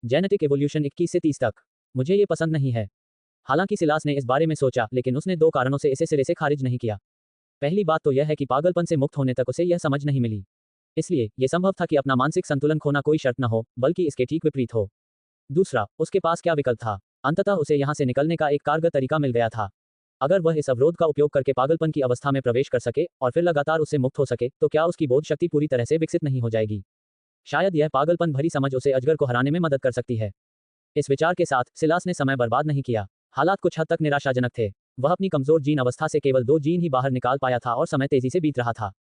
Genetic evolution 21 से 30 तक। मुझे ये पसंद नहीं है। हालांकि सिलास ने इस बारे में सोचा, लेकिन उसने 2 कारणों से इसे सिरे से खारिज नहीं किया। पहली बात तो यह है कि पागलपन से मुक्त होने तक उसे यह समझ नहीं मिली। इसलिए यह संभव था कि अपना मानसिक संतुलन खोना कोई शर्त न हो, बल्कि इसके ठीक विपरीत हो। दूसरा, उसके पास क्या विकल्प था? अंततः उसे यहां से निकलने का एक कारगर तरीका मिल गया था। अगर वह इस अवरोध का उपयोग करके पागलपन की अवस्था में प्रवेश कर सके और फिर लगातार उससे मुक्त हो सके, तो क्या उसकी बोध शक्ति पूरी तरह से विकसित नहीं हो जाएगी? शायद यह पागलपन भरी समझ उसे अजगर को हराने में मदद कर सकती है। इस विचार के साथ सिलास ने समय बर्बाद नहीं किया। हालात कुछ हद तक निराशाजनक थे। वह अपनी कमजोर जीन अवस्था से केवल 2 जीन ही बाहर निकाल पाया था और समय तेजी से बीत रहा था।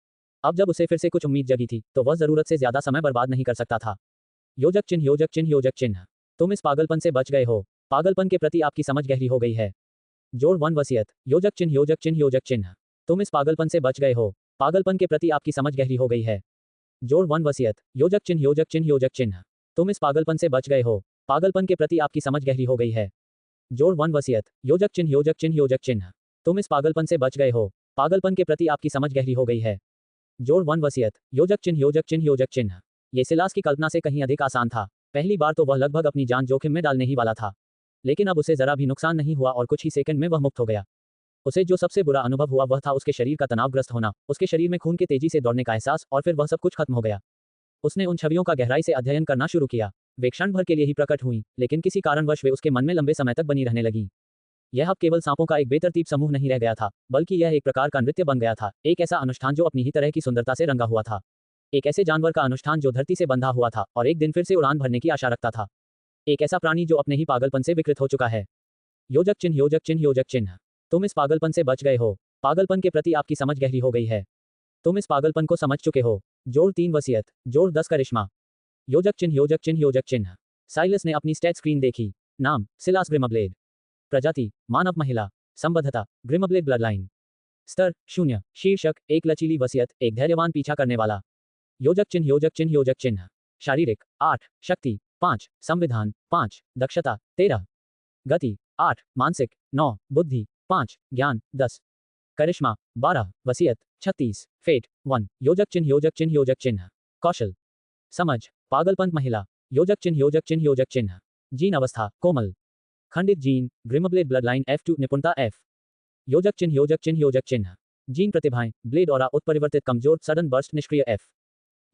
अब जब उसे फिर से कुछ उम्मीद जगी थी, तो वह जरूरत से ज्यादा समय बर्बाद नहीं कर सकता था। योजक चिन्ह, योजक चिन्ह, योजक चिन्ह। तुम इस पागलपन से बच गए हो। पागलपन के प्रति आपकी समझ गहरी हो गई है। जोड़ 1 वसीयत। योजक चिन्ह, योजक चिन्ह, योजक चिन्ह। तुम इस पागलपन से बच गए हो। पागलपन के प्रति आपकी समझ गहरी हो गई है। जोड़ 1 वसीयत। योजक चिन्ह, योजक चिन्ह, योजक चिन्ह। तुम इस पागलपन से बच गए हो। पागलपन के प्रति आपकी समझ गहरी हो गई है। जोड़ 1 वसीयत। योजक चिन्ह, योजक चिन्ह, योजक चिन्ह। तुम इस पागलपन से बच गए हो। पागलपन के प्रति आपकी समझ गहरी हो गई है। जोड़ 1 वसीयत। योजक चिन्ह, योजक चिन्ह, योजक चिन्ह। ये सिलास की कल्पना से कहीं अधिक आसान था। पहली बार तो वह लगभग अपनी जान जोखिम में डालने ही वाला था, लेकिन अब उसे जरा भी नुकसान नहीं हुआ और कुछ ही सेकंड में वह मुक्त हो गया। उसे जो सबसे बुरा अनुभव हुआ वह था उसके शरीर का तनावग्रस्त होना, उसके शरीर में खून के तेजी से दौड़ने का एहसास, और फिर वह सब कुछ खत्म हो गया। उसने उन छवियों का गहराई से अध्ययन करना शुरू किया। वे क्षण भर के लिए ही प्रकट हुई, लेकिन किसी कारणवश वे उसके मन में लंबे समय तक बनी रहने लगी। यह अब केवल सांपों का एक बेतरतीब समूह नहीं रह गया था, बल्कि यह एक प्रकार का नृत्य बन गया था, एक ऐसा अनुष्ठान जो अपनी ही तरह की सुंदरता से रंगा हुआ था। एक ऐसे जानवर का अनुष्ठान जो धरती से बंधा हुआ था और एक दिन फिर से उड़ान भरने की आशा रखता था। एक ऐसा प्राणी जो अपने ही पागलपन से विकृत हो चुका है। योजक चिन्ह, योजक चिन्ह, योजक चिन्ह। तुम इस पागलपन से बच गए हो। पागलपन के प्रति आपकी समझ गहरी हो गई है। तुम इस पागलपन को समझ चुके हो। जोड़ 3 वसीयत। जोड़ 10 करिश्मा। योजक चिन्ह, योजक चिन्ह, योजक चिन्ह। साइलस ने अपनी स्टैट स्क्रीन देखी। नाम, सिलास ग्रिमब्लेड। प्रजाति, मानव महिला। संबद्धता, ग्रिमब्लेड ब्लडलाइन। स्तर, 0। शीर्षक, एक लचीली वसीयत, एक धैर्यवान पीछा करने वाला। योजक चिन्ह, योजक चिन्ह, योजक चिन्ह। शारीरिक, 8। शक्ति, 5। संविधान, 5। दक्षता, 13। गति, 8। मानसिक, 9। बुद्धि, 5। ज्ञान, 10। करिश्मा, 12। वसीयत, 36। फेट, 1। योजक चिन्ह, योजक चिन्ह, योजक चिन्ह। कौशल, समझ, पागलपन महिला। योजक चिन्ह, योजक चिन्ह, योजक चिन्ह। जीन अवस्था, कोमल। खंडित जीन, ग्रिमब्लेड ब्लडलाइन F2, निपुणता F। योजक चिन्ह, योजक चिन्ह, योजक चिन्ह। जीन प्रतिभाएं, ब्लेड ऑरा उत्परिवर्तित कमजोर सडन बर्स्ट निष्क्रिय F।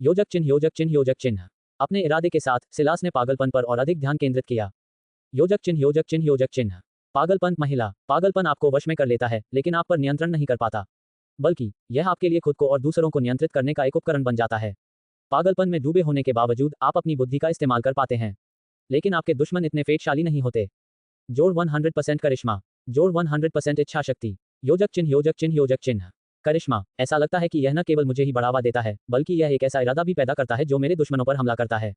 योजक चिन्ह, योजक चिन्ह, योजक चिन्ह। अपने इरादे के साथ सिलास ने पागलपन पर और अधिक ध्यान केंद्रित किया। योजक चिन्ह, योजक चिन्ह, योजक चिन्ह। पागलपन महिला। पागलपन आपको वश में कर लेता है, लेकिन आप पर नियंत्रण नहीं कर पाता, बल्कि यह आपके लिए खुद को और दूसरों को नियंत्रित करने का एक उपकरण बन जाता है। पागलपन में डूबे होने के बावजूद आप अपनी बुद्धि का इस्तेमाल कर पाते हैं, लेकिन आपके दुश्मन इतने फेटशाली नहीं होते। जोड़ 100% करिश्मा। जोड़ 100% इच्छा शक्ति। योजक चिन्ह, योजक चिन्ह, योजक चिन्ह। करिश्मा, ऐसा लगता है कि यह न केवल मुझे ही बढ़ावा देता है, बल्कि यह एक ऐसा इरादा भी पैदा करता है जो मेरे दुश्मनों पर हमला करता है।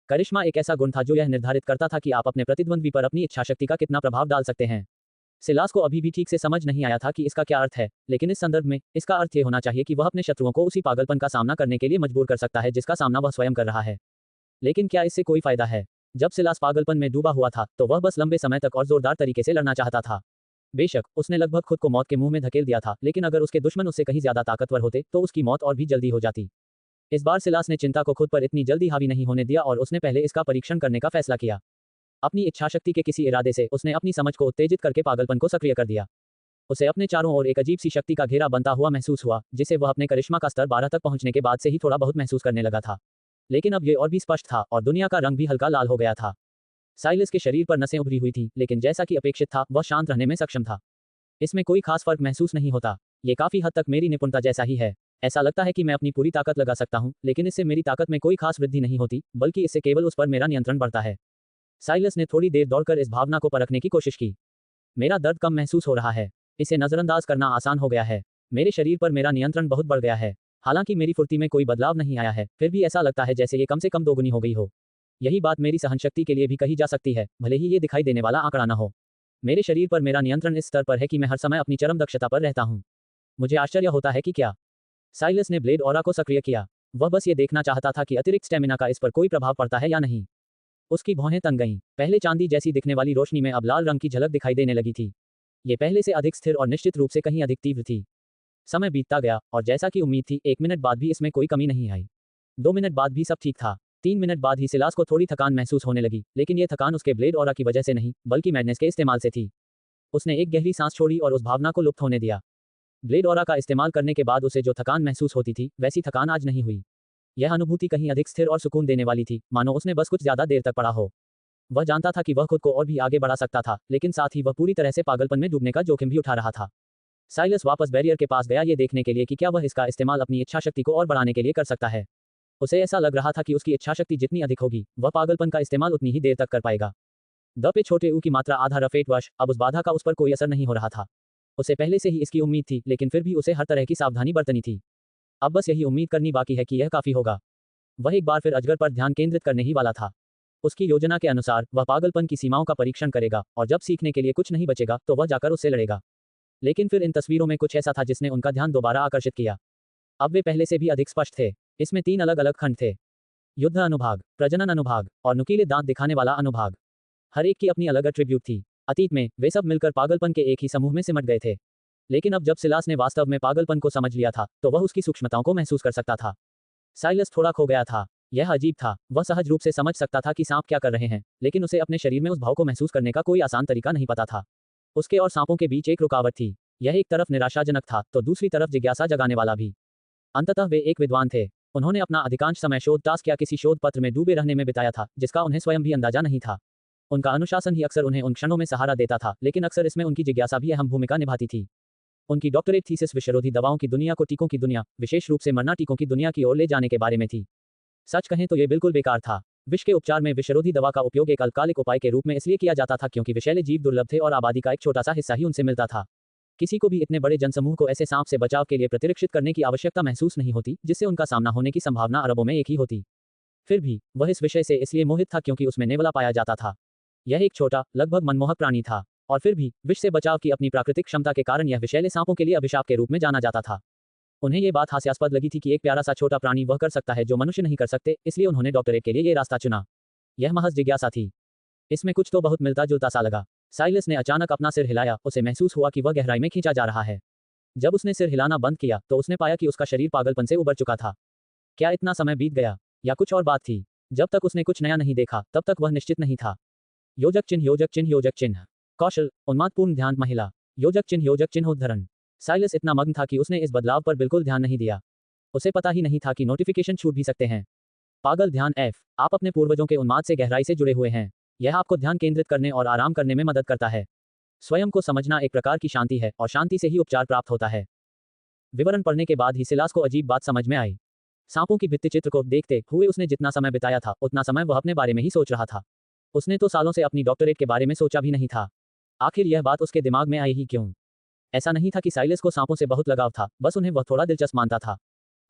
करिश्मा एक ऐसा गुण था जो यह निर्धारित करता था कि आप अपने प्रतिद्वंद्वी पर अपनी इच्छा शक्ति का कितना प्रभाव डाल सकते हैं। सिलास को अभी भी ठीक से समझ नहीं आया था कि इसका क्या अर्थ है, लेकिन इस संदर्भ में इसका अर्थ ये होना चाहिए कि वह अपने शत्रुओं को उसी पागलपन का सामना करने के लिए मजबूर कर सकता है जिसका सामना वह स्वयं कर रहा है। लेकिन क्या इससे कोई फायदा है? जब सिलास पागलपन में डूबा हुआ था, तो वह बस लंबे समय तक और जोरदार तरीके से लड़ना चाहता था। बेशक उसने लगभग खुद को मौत के मुंह में धकेल दिया था, लेकिन अगर उसके दुश्मन उससे कहीं ज्यादा ताकतवर होते तो उसकी मौत और भी जल्दी हो जाती। इस बार सिलास ने चिंता को खुद पर इतनी जल्दी हावी नहीं होने दिया और उसने पहले इसका परीक्षण करने का फैसला किया। अपनी इच्छाशक्ति के किसी इरादे से उसने अपनी समझ को उत्तेजित करके पागलपन को सक्रिय कर दिया। उसे अपने चारों ओर एक अजीब सी शक्ति का घेरा बनता हुआ महसूस हुआ, जिसे वह अपने करिश्मा का स्तर 12 तक पहुंचने के बाद से ही थोड़ा बहुत महसूस करने लगा था। लेकिन अब ये और भी स्पष्ट था और दुनिया का रंग भी हल्का लाल हो गया था। साइलस के शरीर पर नसें उभरी हुई थीं, लेकिन जैसा कि अपेक्षित था वह शांत रहने में सक्षम था। इसमें कोई खास फर्क महसूस नहीं होता। ये काफी हद तक मेरी निपुणता जैसा ही है। ऐसा लगता है कि मैं अपनी पूरी ताकत लगा सकता हूं, लेकिन इससे मेरी ताकत में कोई खास वृद्धि नहीं होती, बल्कि इससे केवल उस पर मेरा नियंत्रण बढ़ता है। साइलस ने थोड़ी देर दौड़कर इस भावना को परखने की कोशिश की। मेरा दर्द कम महसूस हो रहा है। इसे नजरअंदाज करना आसान हो गया है। मेरे शरीर पर मेरा नियंत्रण बहुत बढ़ गया है। हालांकि मेरी फुर्ती में कोई बदलाव नहीं आया है, फिर भी ऐसा लगता है जैसे ये कम से कम दोगुनी हो गई हो। यही बात मेरी सहनशक्ति के लिए भी कही जा सकती है, भले ही ये दिखाई देने वाला आंकड़ा न हो। मेरे शरीर पर मेरा नियंत्रण इस स्तर पर है कि मैं हर समय अपनी चरम दक्षता पर रहता हूं। मुझे आश्चर्य होता है कि क्या। साइलस ने ब्लेड ऑरा को सक्रिय किया। वह बस ये देखना चाहता था कि अतिरिक्त स्टेमिना का इस पर कोई प्रभाव पड़ता है या नहीं। उसकी भौहें तन गईं। पहले चांदी जैसी दिखने वाली रोशनी में अब लाल रंग की झलक दिखाई देने लगी थी। ये पहले से अधिक स्थिर और निश्चित रूप से कहीं अधिक तीव्र थी। समय बीतता गया और जैसा कि उम्मीद थी 1 मिनट बाद भी इसमें कोई कमी नहीं आई। 2 मिनट बाद भी सब ठीक था। 3 मिनट बाद ही सिलास को थोड़ी थकान महसूस होने लगी, लेकिन यह थकान उसके ब्लेड ऑरा की वजह से नहीं, बल्कि मैडनेस के इस्तेमाल से थी। उसने एक गहरी सांस छोड़ी और उस भावना को लुप्त होने दिया। ब्लेड ऑरा का इस्तेमाल करने के बाद उसे जो थकान महसूस होती थी, वैसी थकान आज नहीं हुई। यह अनुभूति कहीं अधिक स्थिर और सुकून देने वाली थी, मानो उसने बस कुछ ज्यादा देर तक पढ़ा हो। वह जानता था कि वह खुद को और भी आगे बढ़ा सकता था, लेकिन साथ ही वह पूरी तरह से पागलपन में डूबने का जोखिम भी उठा रहा था। साइलस वापस बैरियर के पास गया ये देखने के लिए कि क्या वह इसका इस्तेमाल अपनी इच्छा शक्ति को और बढ़ाने के लिए कर सकता है। उसे ऐसा लग रहा था कि उसकी इच्छा शक्ति जितनी अधिक होगी, वह पागलपन का इस्तेमाल उतनी ही देर तक कर पाएगा। द पे छोटे ऊ की मात्रा आधा रफेटवश, अब उस बाधा का उस पर कोई असर नहीं हो रहा था। उसे पहले से ही इसकी उम्मीद थी, लेकिन फिर भी उसे हर तरह की सावधानी बरतनी थी। अब बस यही उम्मीद करनी बाकी है कि यह काफी होगा। वह एक बार फिर अजगर पर ध्यान केंद्रित करने ही वाला था। उसकी योजना के अनुसार वह पागलपन की सीमाओं का परीक्षण करेगा, और जब सीखने के लिए कुछ नहीं बचेगा तो वह जाकर उससे लड़ेगा। लेकिन फिर इन तस्वीरों में कुछ ऐसा था जिसने उनका ध्यान दोबारा आकर्षित किया। अब वे पहले से भी अधिक स्पष्ट थे। इसमें 3 अलग अलग खंड थे: युद्ध अनुभाग, प्रजनन अनुभाग और नुकीले दांत दिखाने वाला अनुभाग। हर एक की अपनी अलग एट्रीब्यूट थी। अतीत में वे सब मिलकर पागलपन के एक ही समूह में सिमट गए थे। लेकिन अब जब सिलास ने वास्तव में पागलपन को समझ लिया था, तो वह उसकी सूक्ष्मताओं को महसूस कर सकता था। साइलस थोड़ा खो गया था। यह अजीब था। वह सहज रूप से समझ सकता था कि सांप क्या कर रहे हैं, लेकिन उसे अपने शरीर में उस भाव को महसूस करने का कोई आसान तरीका नहीं पता था। उसके और सांपों के बीच एक रुकावट थी। यह एक तरफ निराशाजनक था, तो दूसरी तरफ जिज्ञासा जगाने वाला भी। अंततः वे एक विद्वान थे। उन्होंने अपना अधिकांश समय शोध टास्क या किसी शोध पत्र में डूबे रहने में बिताया था, जिसका उन्हें स्वयं भी अंदाजा नहीं था। उनका अनुशासन ही अक्सर उन्हें उन क्षणों में सहारा देता था, लेकिन अक्सर इसमें उनकी जिज्ञासा भी अहम भूमिका निभाती थी। उनकी डॉक्टरेट थीसिस विषरोधी दवाओं की दुनिया को टीकों की दुनिया, विशेष रूप से मरना टीकों की दुनिया की ओर ले जाने के बारे में थी। सच कहें तो ये बिल्कुल बेकार था। विष के उपचार में विषरोधी दवा का उपयोग एक अल्पकालिक उपाय के रूप में इसलिए किया जाता था क्योंकि विषैले जीव दुर्लभ थे और आबादी का एक छोटा सा हिस्सा ही उनसे मिलता था। किसी को भी इतने बड़े जनसमूह को ऐसे सांप से बचाव के लिए प्रतिरक्षित करने की आवश्यकता महसूस नहीं होती, जिससे उनका सामना होने की संभावना अरबों में एक ही होती। फिर भी वह इस विषय से इसलिए मोहित था क्योंकि उसमें नेवला पाया जाता था। यह एक छोटा, लगभग मनमोहक प्राणी था, और फिर भी विष से बचाव की अपनी प्राकृतिक क्षमता के कारण यह विषैले सांपों के लिए अभिशाप के रूप में जाना जाता था। उन्हें यह बात हास्यास्पद लगी थी कि एक प्यारा सा छोटा प्राणी वह कर सकता है जो मनुष्य नहीं कर सकते, इसलिए उन्होंने डॉक्टरेट के लिए ये रास्ता चुना। यह महज जिज्ञासा थी। इसमें कुछ तो बहुत मिलता जुलता सा लगा। साइलस ने अचानक अपना सिर हिलाया। उसे महसूस हुआ कि वह गहराई में खींचा जा रहा है। जब उसने सिर हिलाना बंद किया तो उसने पाया कि उसका शरीर पागलपन से उबर चुका था। क्या इतना समय बीत गया, या कुछ और बात थी? जब तक उसने कुछ नया नहीं देखा, तब तक वह निश्चित नहीं था। योजक चिन्ह, योजक चिन्ह, योजक चिन्ह। कौशल, उन्मादपूर्ण ध्यान, महिला। योजक चिन्ह, योजक चिन्ह, उद्धरण। साइलस इतना मग्न था कि उसने इस बदलाव पर बिल्कुल ध्यान नहीं दिया। उसे पता ही नहीं था कि नोटिफिकेशन छूट भी सकते हैं। पागल ध्यान F। आप अपने पूर्वजों के उन्माद से गहराई से जुड़े हुए हैं। यह आपको ध्यान केंद्रित करने और आराम करने में मदद करता है। स्वयं को समझना एक प्रकार की शांति है, और शांति से ही उपचार प्राप्त होता है। विवरण पढ़ने के बाद ही सिलास को अजीब बात समझ में आई। सांपों की भित्तिचित्र को देखते हुए उसने जितना समय बिताया था, उतना समय वह अपने बारे में ही सोच रहा था। उसने तो सालों से अपनी डॉक्टरेट के बारे में सोचा भी नहीं था। आखिर यह बात उसके दिमाग में आई ही क्यों? ऐसा नहीं था कि साइलस को सांपों से बहुत लगाव था, बस उन्हें वह थोड़ा दिलचस्प मानता था।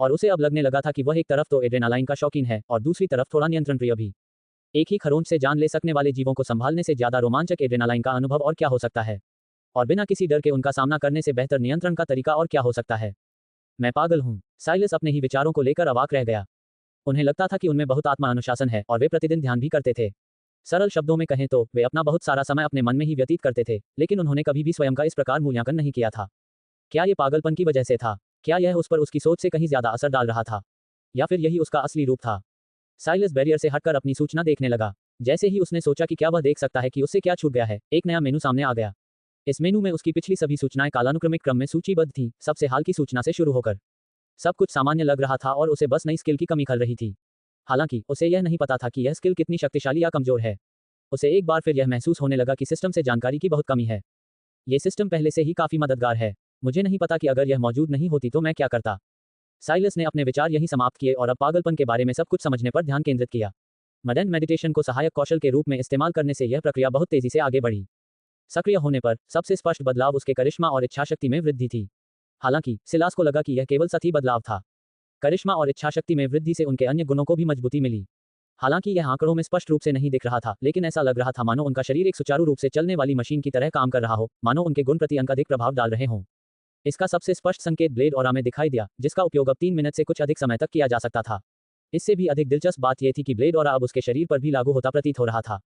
और उसे अब लगने लगा था कि वह एक तरफ तो एड्रेनालाइन का शौकीन है, और दूसरी तरफ थोड़ा नियंत्रण प्रिय भी। एक ही खरोंच से जान ले सकने वाले जीवों को संभालने से ज्यादा रोमांचक एड्रेनालाइन का अनुभव और क्या हो सकता है? और बिना किसी डर के उनका सामना करने से बेहतर नियंत्रण का तरीका और क्या हो सकता है? मैं पागल हूँ। साइलस अपने ही विचारों को लेकर अवाक रह गया। उन्हें लगता था कि उनमें बहुत आत्मा अनुशासन है, और वे प्रतिदिन ध्यान भी करते थे। सरल शब्दों में कहें तो वे अपना बहुत सारा समय अपने मन में ही व्यतीत करते थे, लेकिन उन्होंने कभी भी स्वयं का इस प्रकार मूल्यांकन नहीं किया था। क्या ये पागलपन की वजह से था? क्या यह उस पर उसकी सोच से कहीं ज्यादा असर डाल रहा था, या फिर यही उसका असली रूप था? साइलस बैरियर से हटकर अपनी सूचना देखने लगा। जैसे ही उसने सोचा कि क्या वह देख सकता है कि उससे क्या छूट गया है, एक नया मेनू सामने आ गया। इस मेनू में उसकी पिछली सभी सूचनाएं कालानुक्रमिक क्रम में सूचीबद्ध थीं, सबसे हाल की सूचना से शुरू होकर। सब कुछ सामान्य लग रहा था और उसे बस नई स्किल की कमी खल रही थी। हालांकि उसे यह नहीं पता था कि यह स्किल कितनी शक्तिशाली या कमजोर है। उसे एक बार फिर यह महसूस होने लगा कि सिस्टम से जानकारी की बहुत कमी है। ये सिस्टम पहले से ही काफी मददगार है। मुझे नहीं पता कि अगर यह मौजूद नहीं होती तो मैं क्या करता। साइलस ने अपने विचार यहीं समाप्त किए और अब पागलपन के बारे में सब कुछ समझने पर ध्यान केंद्रित किया। मॉडर्न मेडिटेशन को सहायक कौशल के रूप में इस्तेमाल करने से यह प्रक्रिया बहुत तेजी से आगे बढ़ी। सक्रिय होने पर सबसे स्पष्ट बदलाव उसके करिश्मा और इच्छाशक्ति में वृद्धि थी। हालांकि सिलास को लगा कि यह केवल सतही बदलाव था। करिश्मा और इच्छाशक्ति में वृद्धि से उनके अन्य गुणों को भी मजबूती मिली। हालांकि यह आंकड़ों में स्पष्ट रूप से नहीं दिख रहा था, लेकिन ऐसा लग रहा था मानो उनका शरीर एक सुचारू रूप से चलने वाली मशीन की तरह काम कर रहा हो, मानो उनके गुण प्रति अधिक प्रभाव डाल रहे हों। इसका सबसे स्पष्ट संकेत ब्लेड ऑरा में दिखाई दिया, जिसका उपयोग अब 3 मिनट से कुछ अधिक समय तक किया जा सकता था। इससे भी अधिक दिलचस्प बात यह थी कि ब्लेड ऑरा अब उसके शरीर पर भी लागू होता प्रतीत हो रहा था।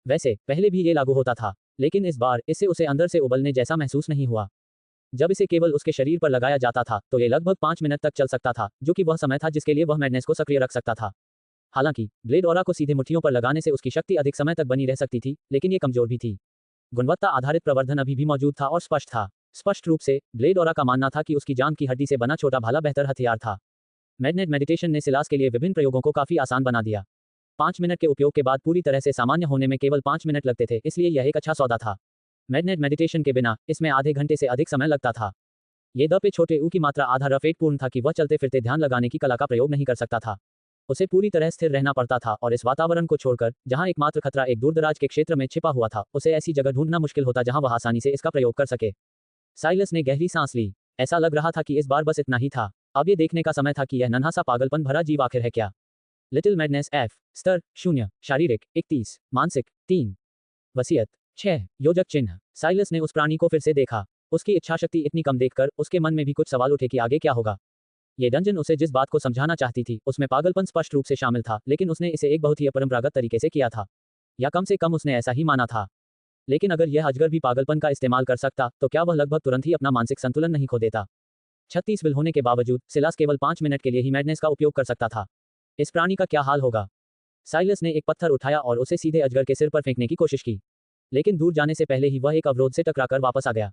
वैसे पहले भी ये लागू होता था, लेकिन इस बार इससे उसे अंदर से उबलने जैसा महसूस नहीं हुआ। जब इसे केवल उसके शरीर पर लगाया जाता था तो ये लगभग 5 मिनट तक चल सकता था, जो कि वह समय था जिसके लिए वह मैडनेस को सक्रिय रख सकता था। हालांकि ब्लेड ऑरा को सीधे मुट्ठियों पर लगाने से उसकी शक्ति अधिक समय तक बनी रह सकती थी, लेकिन ये कमजोर भी थी। गुणवत्ता आधारित प्रवर्धन अभी भी मौजूद था और स्पष्ट था। स्पष्ट रूप से ब्लेड ऑरा का मानना था कि उसकी जान की हड्डी से बना छोटा भाला बेहतर हथियार था। मैग्नेट मेडिटेशन ने सिलास के लिए विभिन्न प्रयोगों को काफी आसान बना दिया। 5 मिनट के उपयोग के बाद पूरी तरह से सामान्य होने में केवल 5 मिनट लगते थे, इसलिए यह एक अच्छा सौदा था। मैग्नेट मेडिटेशन के बिना इसमें आधे घंटे से अधिक समय लगता था। ये द पे छोटे ऊ की मात्रा आधा रफेटपूर्ण था कि वह चलते फिरते ध्यान लगाने की कला का प्रयोग नहीं कर सकता था। उसे पूरी तरह स्थिर रहना पड़ता था और इस वातावरण को छोड़कर, जहां एकमात्र खतरा एक दूरदराज के क्षेत्र में छिपा हुआ था, उसे ऐसी जगह ढूंढना मुश्किल होता जहां वह आसानी से इसका प्रयोग कर सके। साइलस ने गहरी सांस ली। ऐसा लग रहा था कि इस बार बस इतना ही था। अब ये देखने का समय था कि यह नन्हा सा पागलपन भरा जीव आखिर है क्या। लिटिल मैडनेस एफ स्तर 0, शारीरिक 31, मानसिक 3, वसीयत 6, योजक चिन्ह। साइलस ने उस प्राणी को फिर से देखा। उसकी इच्छाशक्ति इतनी कम देखकर उसके मन में भी कुछ सवाल उठे कि आगे क्या होगा। ये डंजन उसे जिस बात को समझाना चाहती थी उसमें पागलपन स्पष्ट रूप से शामिल था, लेकिन उसने इसे एक बहुत ही अपरंपरागत तरीके से किया था, या कम से कम उसने ऐसा ही माना था। लेकिन अगर यह अजगर भी पागलपन का इस्तेमाल कर सकता, तो क्या वह लगभग तुरंत ही अपना मानसिक संतुलन नहीं खो देता। 36 विल होने के बावजूद सिलास केवल 5 मिनट के लिए ही मैडनेस का उपयोग कर सकता था। इस प्राणी का क्या हाल होगा। साइलस ने एक पत्थर उठाया और उसे सीधे अजगर के सिर पर फेंकने की कोशिश की, लेकिन दूर जाने से पहले ही वह एक अवरोध से टकराकर वापस आ गया।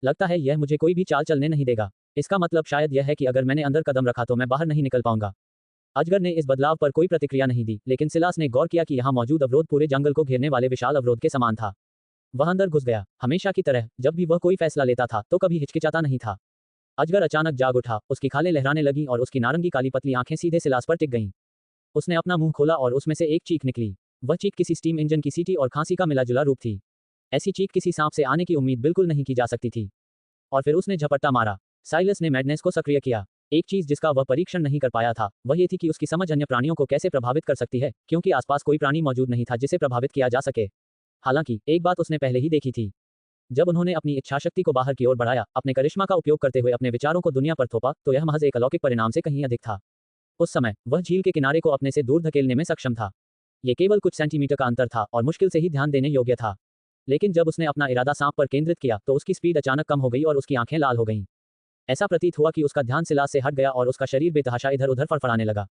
लगता है यह मुझे कोई भी चाल चलने नहीं देगा। इसका मतलब शायद यह है कि अगर मैंने अंदर कदम रखा तो मैं बाहर नहीं निकल पाऊंगा। अजगर ने इस बदलाव पर कोई प्रतिक्रिया नहीं दी, लेकिन सिलास ने गौर किया कि यहाँ मौजूद अवरोध पूरे जंगल को घेरने वाले विशाल अवरोध के समान था। वह अंदर घुस गया। हमेशा की तरह जब भी वह कोई फैसला लेता था तो कभी हिचकिचाता नहीं था। अजगर अचानक जाग उठा, उसकी खालें लहराने लगीं और उसकी नारंगी काली पतली आंखें सीधे सिलास पर टिक गईं। उसने अपना मुंह खोला और उसमें से एक चीख निकली। वह चीख किसी स्टीम इंजन की सीटी और खांसी का मिला जुला रूप थी। ऐसी चीख किसी सांप से आने की उम्मीद बिल्कुल नहीं की जा सकती थी। और फिर उसने झपट्टा मारा। साइलस ने मैडनेस को सक्रिय किया। एक चीज जिसका वह परीक्षण नहीं कर पाया था वह ये थी कि उसकी समझ अन्य प्राणियों को कैसे प्रभावित कर सकती है, क्योंकि आसपास कोई प्राणी मौजूद नहीं था जिसे प्रभावित किया जा सके। हालांकि एक बात उसने पहले ही देखी थी। जब उन्होंने अपनी इच्छाशक्ति को बाहर की ओर बढ़ाया, अपने करिश्मा का उपयोग करते हुए अपने विचारों को दुनिया पर थोपा, तो यह महज एक अलौकिक परिणाम से कहीं अधिक था। उस समय वह झील के किनारे को अपने से दूर धकेलने में सक्षम था। ये केवल कुछ सेंटीमीटर का अंतर था और मुश्किल से ही ध्यान देने योग्य था। लेकिन जब उसने अपना इरादा सांप पर केंद्रित किया तो उसकी स्पीड अचानक कम हो गई और उसकी आंखें लाल हो गईं। ऐसा प्रतीत हुआ कि उसका ध्यान सिलास से हट गया और उसका शरीर बेतहाशा इधर उधर फड़फड़ाने लगा।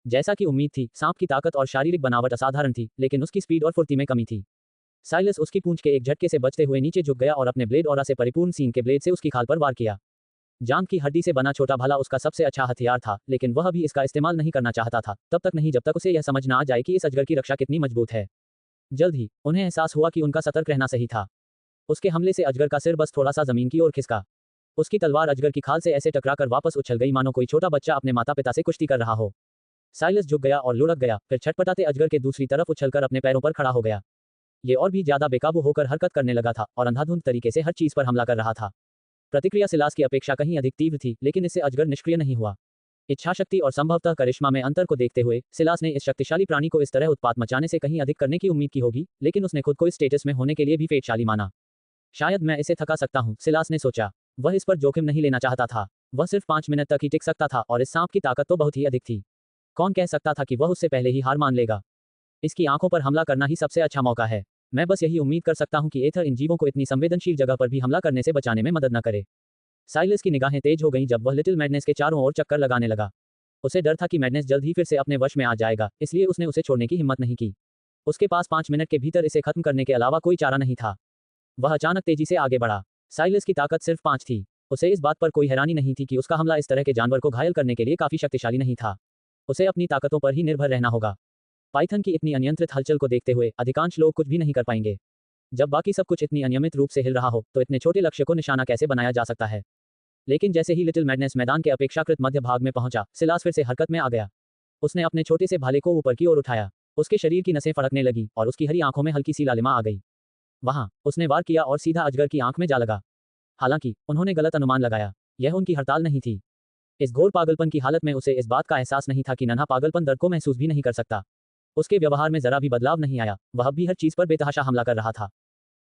जैसा कि उम्मीद थी, सांप की ताकत और शारीरिक बनावट असाधारण थी, लेकिन उसकी स्पीड और फुर्ती में कमी थी। साइलस उसकी पूंछ के एक झटके से बचते हुए नीचे झुक गया और अपने ब्लेड ऑरा से परिपूर्ण सीन के ब्लेड से उसकी खाल पर वार किया। जांघ की हड्डी से बना छोटा भाला उसका सबसे अच्छा हथियार था, लेकिन वह भी इसका इस्तेमाल नहीं करना चाहता था, तब तक नहीं जब तक उसे यह समझ ना आ जाए कि इस अजगर की रक्षा कितनी मजबूत है। जल्द ही उन्हें एहसास हुआ कि उनका सतर्क रहना सही था। उसके हमले से अजगर का सिर बस थोड़ा सा जमीन की ओर खिसका। उसकी तलवार अजगर की खाल से ऐसे टकराकर वापस उछल गई मानो कोई छोटा बच्चा अपने माता पिता से कुश्ती कर रहा हो। साइलस झुक गया और लुढ़क गया, फिर छटपटाते अजगर के दूसरी तरफ उछलकर अपने पैरों पर खड़ा हो गया। ये और भी ज्यादा बेकाबू होकर हरकत करने लगा था और अंधाधुंध तरीके से हर चीज पर हमला कर रहा था। प्रतिक्रिया सिलास की अपेक्षा कहीं अधिक तीव्र थी, लेकिन इससे अजगर निष्क्रिय नहीं हुआ। इच्छाशक्ति और संभवतः करिश्मा में अंतर को देखते हुए सिलास ने इस शक्तिशाली प्राणी को इस तरह उत्पात मचाने से कहीं अधिक करने की उम्मीद की होगी, लेकिन उसने खुद को इस स्टेटस में होने के लिए भी फेटशाली माना। शायद मैं इसे थका सकता हूं, सिलास ने सोचा। वह इस पर जोखिम नहीं लेना चाहता था। वह सिर्फ 5 मिनट तक ही टिक सकता था और इस सांप की ताकत तो बहुत ही अधिक थी। कौन कह सकता था कि वह उससे पहले ही हार मान लेगा। इसकी आंखों पर हमला करना ही सबसे अच्छा मौका है। मैं बस यही उम्मीद कर सकता हूं कि एथर इन जीवों को इतनी संवेदनशील जगह पर भी हमला करने से बचाने में मदद न करे। साइलस की निगाहें तेज हो गईं जब वह लिटिल मैडनेस के चारों ओर चक्कर लगाने लगा। उसे डर था कि मैडनेस जल्द ही फिर से अपने वश में आ जाएगा, इसलिए उसने उसे छोड़ने की हिम्मत नहीं की। उसके पास 5 मिनट के भीतर इसे खत्म करने के अलावा कोई चारा नहीं था। वह अचानक तेजी से आगे बढ़ा। साइलस की ताकत सिर्फ 5 थी। उसे इस बात पर कोई हैरानी नहीं थी कि उसका हमला इस तरह के जानवर को घायल करने के लिए काफी शक्तिशाली नहीं था। उसे अपनी ताकतों पर ही निर्भर रहना होगा। पाइथन की इतनी अनियंत्रित हलचल को देखते हुए अधिकांश लोग कुछ भी नहीं कर पाएंगे। जब बाकी सब कुछ इतनी अनियमित रूप से हिल रहा हो, तो इतने छोटे लक्ष्य को निशाना कैसे बनाया जा सकता है। लेकिन जैसे ही लिटिल मैडनेस मैदान के अपेक्षाकृत मध्य भाग में पहुंचा, सिलास फिर से हरकत में आ गया। उसने अपने छोटे से भाले को ऊपर की ओर उठाया। उसके शरीर की नसें फड़कने लगी और उसकी हरी आंखों में हल्की सी लालिमा आ गई। वहां उसने वार किया और सीधा अजगर की आंख में जा लगा। हालांकि उन्होंने गलत अनुमान लगाया। यह उनकी हड़ताल नहीं थी। इस घोर पागलपन की हालत में उसे इस बात का एहसास नहीं था कि नन्हा पागलपन दर्द को महसूस भी नहीं कर सकता। उसके व्यवहार में जरा भी बदलाव नहीं आया। वह भी हर चीज पर बेतहाशा हमला कर रहा था।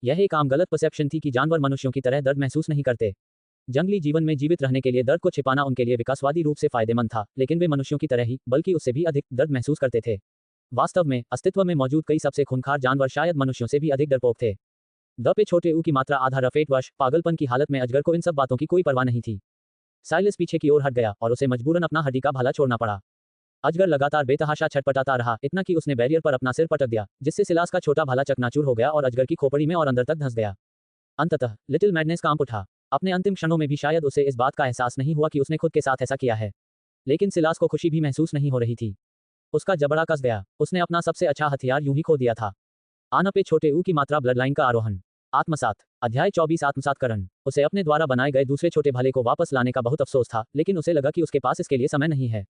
यह एक आम गलत परसेप्शन थी कि जानवर मनुष्यों की तरह दर्द महसूस नहीं करते। जंगली जीवन में जीवित रहने के लिए दर्द को छिपाना उनके लिए विकासवादी रूप से फायदेमंद था, लेकिन वे मनुष्यों की तरह ही, बल्कि उससे भी अधिक दर्द महसूस करते थे। वास्तव में अस्तित्व में मौजूद कई सबसे खूंखार जानवर शायद मनुष्यों से भी अधिक डरपोक थे। द पे छोटे ऊ की मात्रा आधा रफेटवश पागलपन की हालत में अजगर को इन सब बातों की कोई परवाह नहीं थी। साइलस पीछे की ओर हट गया और उसे मजबूरन अपना हड्डी का भाला छोड़ना पड़ा। अजगर लगातार बेतहाशा छटपटाता रहा, इतना कि उसने बैरियर पर अपना सिर पटक दिया, जिससे सिलास का छोटा भाला चकनाचूर हो गया और अजगर की खोपड़ी में और अंदर तक धंस गया। अंततः लिटिल मैडनेस कांप उठा। अपने अंतिम क्षणों में भी शायद उसे इस बात का एहसास नहीं हुआ कि उसने खुद के साथ ऐसा किया है। लेकिन सिलास को खुशी भी महसूस नहीं हो रही थी। उसका जबड़ा कस गया। उसने अपना सबसे अच्छा हथियार यूं ही खो दिया था। आना पे छोटे ऊ की मात्रा ब्लड लाइन का आरोहण। आत्मसात। अध्याय 24 आत्मसातकरण। उसे अपने द्वारा बनाए गए दूसरे छोटे भाले को वापस लाने का बहुत अफसोस था, लेकिन उसे लगा कि उसके पास इसके लिए समय नहीं है।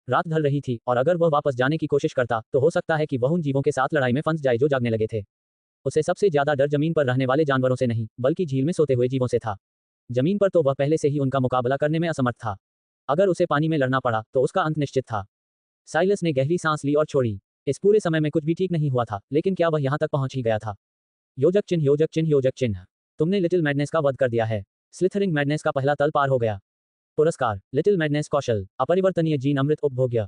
रात ढल रही थी और अगर वह वापस जाने की कोशिश करता तो हो सकता है कि वह उन जीवों के साथ लड़ाई में फंस जाए जो जागने लगे थे। उसे सबसे ज्यादा डर जमीन पर रहने वाले जानवरों से नहीं, बल्कि झील में सोते हुए जीवों से था। जमीन पर तो वह पहले से ही उनका मुकाबला करने में असमर्थ था। अगर उसे पानी में लड़ना पड़ा तो उसका अंत निश्चित था। साइलस ने गहरी सांस ली और छोड़ी। इस पूरे समय में कुछ भी ठीक नहीं हुआ था, लेकिन क्या वह यहां तक पहुंच ही गया था? योजक चिन्ह, योजक चिन्ह, योजक चिन्ह। तुमने लिटिल मैडनेस का वध कर दिया है। स्लिथरिंग मैडनेस का पहला तल पार हो गया। पुरस्कार, लिटिल मैडनेस कौशल, अपरिवर्तनीय जीन अमृत उपभोग्य।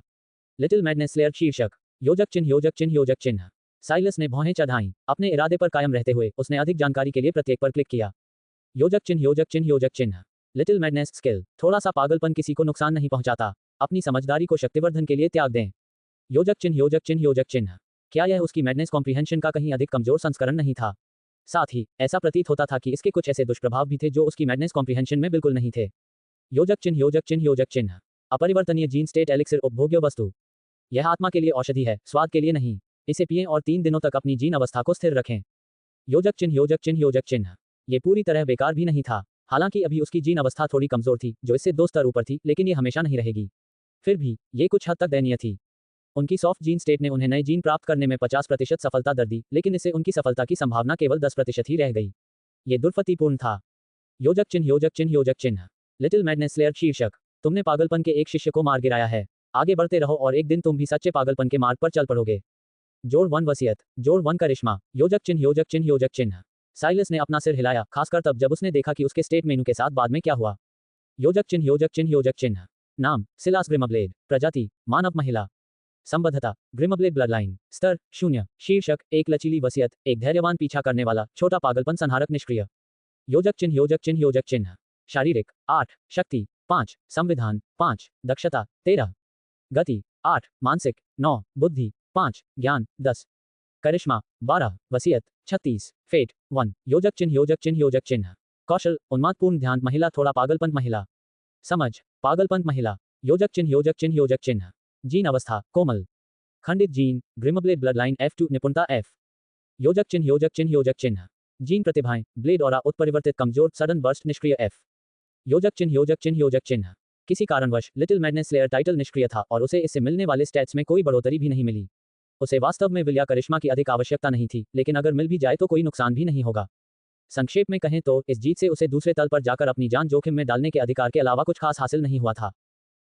लिटिल मैडनेस स्लेयर शीर्षक, योजक चिन्ह, योजक चिन्ह, योजक चिन्ह। साइलस ने भौहें चढ़ाईं। अपने इरादे पर कायम रहते हुए उसने अधिक जानकारी के लिए प्रत्येक पर क्लिक किया। योजक चिन्ह, योजक चिन्ह, योजक चिन्ह। लिटिल मैडनेस स्किल, थोड़ा सा पागलपन किसी को नुकसान नहीं पहुंचाता। अपनी समझदारी को शक्तिवर्धन के लिए त्याग दें। योजक चिन्ह, योजक चिन्ह, योजक चिन्ह। क्या यह उसकी मैडनेस कॉम्प्रिहेंशन का कहीं अधिक कमजोर संस्करण नहीं था? साथ ही ऐसा प्रतीत होता था कि इसके कुछ ऐसे दुष्प्रभाव भी थे जो उसकी मैडनेस कॉम्प्रिहेंशन में बिल्कुल नहीं थे। योजक चिन्ह, योजक चिन्ह, योजक चिन्ह। अपरिवर्तनीय जीन स्टेट एलिक्सिर उपभोग्य वस्तु। यह आत्मा के लिए औषधि है, स्वाद के लिए नहीं। इसे पिएं और 3 दिनों तक अपनी जीन अवस्था को स्थिर रखें। योजक चिन्ह, योजक चिन्ह, योजक चिन्ह। ये पूरी तरह बेकार भी नहीं था। हालांकि अभी उसकी जीन अवस्था थोड़ी कमजोर थी, जो इससे 2 स्तर ऊपर थी, लेकिन ये हमेशा नहीं रहेगी। फिर भी ये कुछ हद तक दयनीय थी। उनकी सॉफ्ट जीन स्टेट ने उन्हें नए जीन प्राप्त करने में 50% सफलता दर दी, लेकिन इससे उनकी सफलता की संभावना केवल 10% ही रह गई। ये दुर्फतिपूर्ण था। योजक चिन्ह, योजक चिन्ह, योजक चिन्ह। लिटिल मैडनेस स्लेयर शीर्षक, तुमने पागलपन के एक शिष्य को मार गिराया है। आगे बढ़ते रहो और एक दिन तुम भी सच्चे पागलपन के मार्ग पर चल पड़ोगे। जोड़ 1 वसीयत, जोड़ 1 करिश्मा। योजक चिन्ह, योजक चिन्ह, योजक चिन्ह। साइलस ने अपना सिर हिलाया, खासकर तब जब उसने देखा कि उसके स्टेट मेनू के साथ बाद में क्या हुआ। योजक चिन्ह, योजक चिन्ह, योजक चिन्ह। नाम, सिलास ग्रिमब्लेड। प्रजाति, मानव महिला। संबद्धता, ग्रिमब्लेड ब्लडलाइन। स्तर 0। शीर्षक, एक लचीली वसीयत, एक धैर्यवान पीछा करने वाला, छोटा पागलपन संहारक निष्क्रिय। योजक चिन्ह, योजक चिन्ह, योजक चिन्ह। शारीरिक, 8। शक्ति, 5। संविधान, 5। दक्षता, 13। गति, 8। मानसिक, 9। बुद्धि, 5। ज्ञान, 10। करिश्मा, 12। वसीयत, 36। फेट, 1। योजक चिन्ह, योजक चिन्ह, योजक चिन्ह। कौशल, उन्मादपूर्ण ध्यान महिला, थोड़ा पागलपन महिला। समझ, पागलपन महिला। योजक चिन्ह, योजक चिन्ह, योजक चिन्ह। जीन अवस्था, कोमल। खंडित जीन, ग्रिमब्लेड ब्लडलाइन F2, निपुणता F। योजक चिन्ह, योजक चिन्ह, योजक चिन्ह। जीन प्रतिभाएं, ब्लेड और उत्परिवर्तित कमजोर सडन बर्स्ट निष्क्रिय F। योजक चिन्ह, योजक चिन्ह, योजक चिन्ह। किसी कारणवश लिटिल मैडनेस स्लेयर टाइटल निष्क्रिय था और उसे इससे मिलने वाले स्टैट्स में कोई बढ़ोतरी भी नहीं मिली। उसे वास्तव में विल या करिश्मा की अधिक आवश्यकता नहीं थी, लेकिन अगर मिल भी जाए तो कोई नुकसान भी नहीं होगा। संक्षेप में कहें तो इस जीत से उसे दूसरे तल पर जाकर अपनी जान जोखिम में डालने के अधिकार के अलावा कुछ खास हासिल नहीं हुआ था।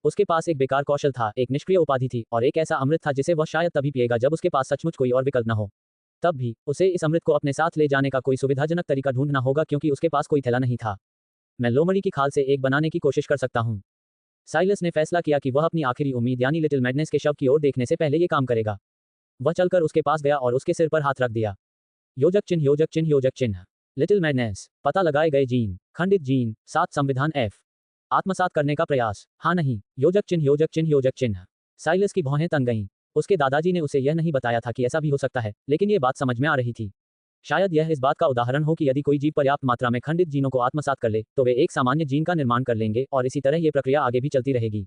उसके पास एक बेकार कौशल था, एक निष्क्रिय उपाधि थी और एक ऐसा अमृत था जिसे वह शायद तभी पिएगा जब उसके पास सचमुच कोई और विकल्प न हो। तब भी उसे इस अमृत को अपने साथ ले जाने का कोई सुविधाजनक तरीका ढूंढना होगा क्योंकि उसके पास कोई थैला नहीं था। मैं लोमड़ी की खाल से एक बनाने की कोशिश कर सकता हूँ। साइलस ने फैसला किया कि वह अपनी आखिरी उम्मीद यानी लिटिल मैडनेस के शव की ओर देखने से पहले ये काम करेगा। वह चलकर उसके पास गया और उसके सिर पर हाथ रख दिया। योजक चिन्ह, योजक चिन्ह, योजक चिन्ह। लिटिल मैडनेस, पता लगाए गए जीन, खंडित जीन, 7 संविधान F। आत्मसात करने का प्रयास, हाँ नहीं। योजक चिन्ह, योजक चिन्ह, योजक चिन्ह। साइलस की भौहें तन गईं। उसके दादाजी ने उसे यह नहीं बताया था कि ऐसा भी हो सकता है, लेकिन ये बात समझ में आ रही थी। शायद यह इस बात का उदाहरण हो कि यदि कोई जीव पर्याप्त मात्रा में खंडित जीनों को आत्मसात कर ले तो वे एक सामान्य जीन का निर्माण कर लेंगे और इसी तरह ये प्रक्रिया आगे भी चलती रहेगी।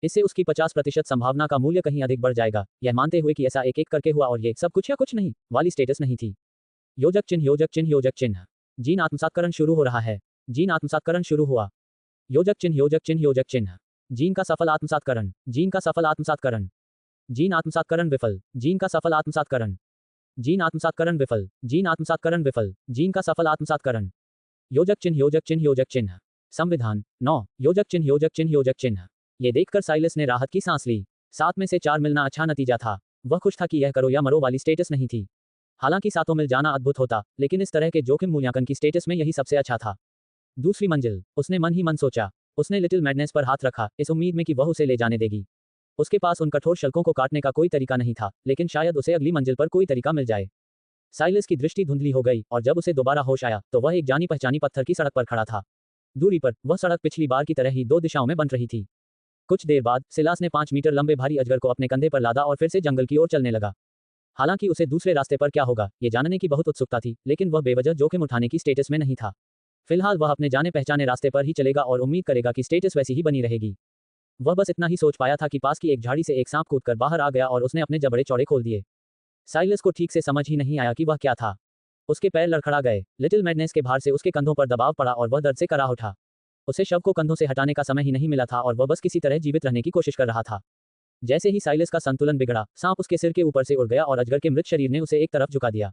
इससे उसकी 50% संभावना का मूल्य कहीं अधिक बढ़ जाएगा, यह मानते हुए कि ऐसा एक एक करके हुआ और ये सब कुछ या कुछ नहीं वाली स्टेटस नहीं थी। योजक चिन्ह, योजक चिन्ह, योजक चिन्ह। जीन आत्मसातकरण शुरू हो रहा है। जीन आत्मसातकरण शुरू हुआ। योजक चिन्ह, योजक चिन्ह, योजक चिन्ह। जीन का सफल आत्मसातकरण, जीन का सफल आत्मसातकरण। जीन आत्मसातकरण विफल, जीन का सफल आत्मसातकरण। जीन आत्मसातकरण विफल, जीन आत्मसातकरण विफल, जीन का सफल आत्मसातकरण। योजक चिन्ह, योजक चिन्ह, योजक चिन्ह। संविधान, 9। योजक चिन्ह, योजक चिन्ह, योजक चिन्ह। ये देखकर साइलस ने राहत की सांस ली। 7 में से 4 मिलना अच्छा नतीजा था। वह खुश था कि यह करो या मरो वाली स्टेटस नहीं थी। हालांकि 7 मिल जाना अद्भुत होता, लेकिन इस तरह के जोखिम मूल्यांकन की स्टेटस में यही सबसे अच्छा था। दूसरी मंजिल, उसने मन ही मन सोचा। उसने लिटिल मैडनेस पर हाथ रखा, इस उम्मीद में कि वह उसे ले जाने देगी। उसके पास उन कठोर शल्कों को काटने का कोई तरीका नहीं था, लेकिन शायद उसे अगली मंजिल पर कोई तरीका मिल जाए। साइलस की दृष्टि धुंधली हो गई और जब उसे दोबारा होश आया तो वह एक जानी पहचानी पत्थर की सड़क पर खड़ा था। दूरी पर वह सड़क पिछली बार की तरह ही 2 दिशाओं में बन रही थी। कुछ देर बाद सिलास ने 5 मीटर लंबे भारी अजगर को अपने कंधे पर लादा और फिर से जंगल की ओर चलने लगा। हालांकि उसे दूसरे रास्ते पर क्या होगा ये जानने की बहुत उत्सुकता थी, लेकिन वह बेवजह जोखिम उठाने की स्टेटस में नहीं था। फिलहाल वह अपने जाने पहचाने रास्ते पर ही चलेगा और उम्मीद करेगा कि स्टेटस वैसी ही बनी रहेगी। वह बस इतना ही सोच पाया था कि पास की एक झाड़ी से एक सांप कूदकर बाहर आ गया और उसने अपने जबड़े चौड़े खोल दिए। साइलस को ठीक से समझ ही नहीं आया कि वह क्या था। उसके पैर लड़खड़ा गए। लिटिल मैडनेस के भार से उसके कंधों पर दबाव पड़ा और वह दर्द से कराह उठा। उसे शव को कंधों से हटाने का समय ही नहीं मिला था और वह बस किसी तरह जीवित रहने की कोशिश कर रहा था। जैसे ही साइलस का संतुलन बिगड़ा, सांप उसके सिर के ऊपर से उड़ गया और अजगर के मृत शरीर ने उसे एक तरफ झुका दिया।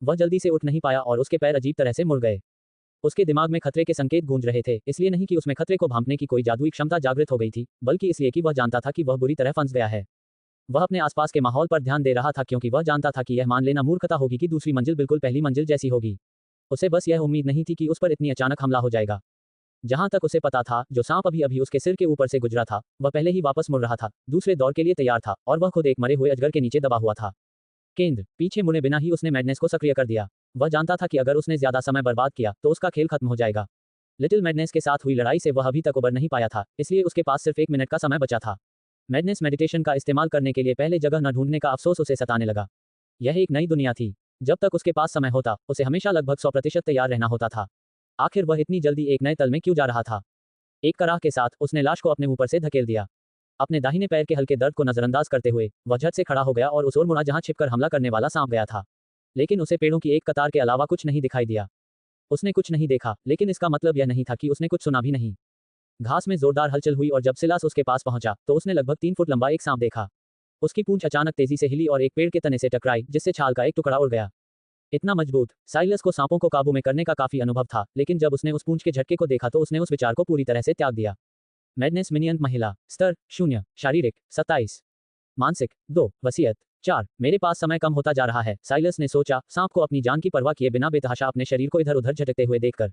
वह जल्दी से उठ नहीं पाया और उसके पैर अजीब तरह से मुड़ गए। उसके दिमाग में खतरे के संकेत गूंज रहे थे, इसलिए नहीं कि उसमें खतरे को भांपने की कोई जादुई क्षमता जागृत हो गई थी, बल्कि इसलिए कि वह जानता था कि वह बुरी तरह फंस गया है। वह अपने आसपास के माहौल पर ध्यान दे रहा था क्योंकि वह जानता था कि यह मान लेना मूर्खता होगी कि दूसरी मंजिल बिल्कुल पहली मंजिल जैसी होगी। उसे बस यह उम्मीद नहीं थी कि उस पर इतनी अचानक हमला हो जाएगा। जहां तक उसे पता था, जो सांप अभी अभी उसके सिर के ऊपर से गुजरा था, वह पहले ही वापस मुड़ रहा था, दूसरे दौर के लिए तैयार था, और वह खुद एक मरे हुए अजगर के नीचे दबा हुआ था। केंद्र पीछे मुड़े बिना ही उसने मैडनेस को सक्रिय कर दिया। वह जानता था कि अगर उसने ज्यादा समय बर्बाद किया तो उसका खेल खत्म हो जाएगा। लिटिल मैडनेस के साथ हुई लड़ाई से वह अभी तक उबर नहीं पाया था, इसलिए उसके पास सिर्फ 1 मिनट का समय बचा था। मैडनेस मेडिटेशन का इस्तेमाल करने के लिए पहले जगह न ढूंढने का अफसोस उसे सताने लगा। यह एक नई दुनिया थी। जब तक उसके पास समय होता, उसे हमेशा लगभग 100% तैयार रहना होता था। आखिर वह इतनी जल्दी एक नए तल में क्यों जा रहा था? एक कराह के साथ उसने लाश को अपने ऊपर से धकेल दिया। अपने दाहिने पैर के हल्के दर्द को नजरअंदाज करते हुए वह झट से खड़ा हो गया और उस ओर मुड़ा जहां छिपकर हमला करने वाला सांप गया था। लेकिन उसे पेड़ों की एक कतार के अलावा कुछ नहीं दिखाई दिया। उसने कुछ नहीं देखा, लेकिन इसका मतलब यह नहीं था कि उसने कुछ सुना भी नहीं। घास में जोरदार हलचल हुई और जब सिलास उसके पास पहुंचा तो उसने लगभग 3 फुट लंबा एक सांप देखा। उसकी पूंछ अचानक तेजी से हिली और एक पेड़ के तने से टकराई, जिससे छाल का एक टुकड़ा उड़ गया। इतना मजबूत। साइलस को सांपों को काबू में करने का काफी अनुभव था, लेकिन जब उसने उस पूंछ के झटके को देखा तो उसने उस विचार को पूरी तरह से त्याग दिया। मैडनेस मिनियन महिला स्तर 0, शारीरिक 27, मानसिक 2, वसीयत 4। मेरे पास समय कम होता जा रहा है, साइलस ने सोचा, सांप को अपनी जान की परवाह किए बिना बेतहाशा अपने शरीर को इधर उधर झटकते हुए देखकर।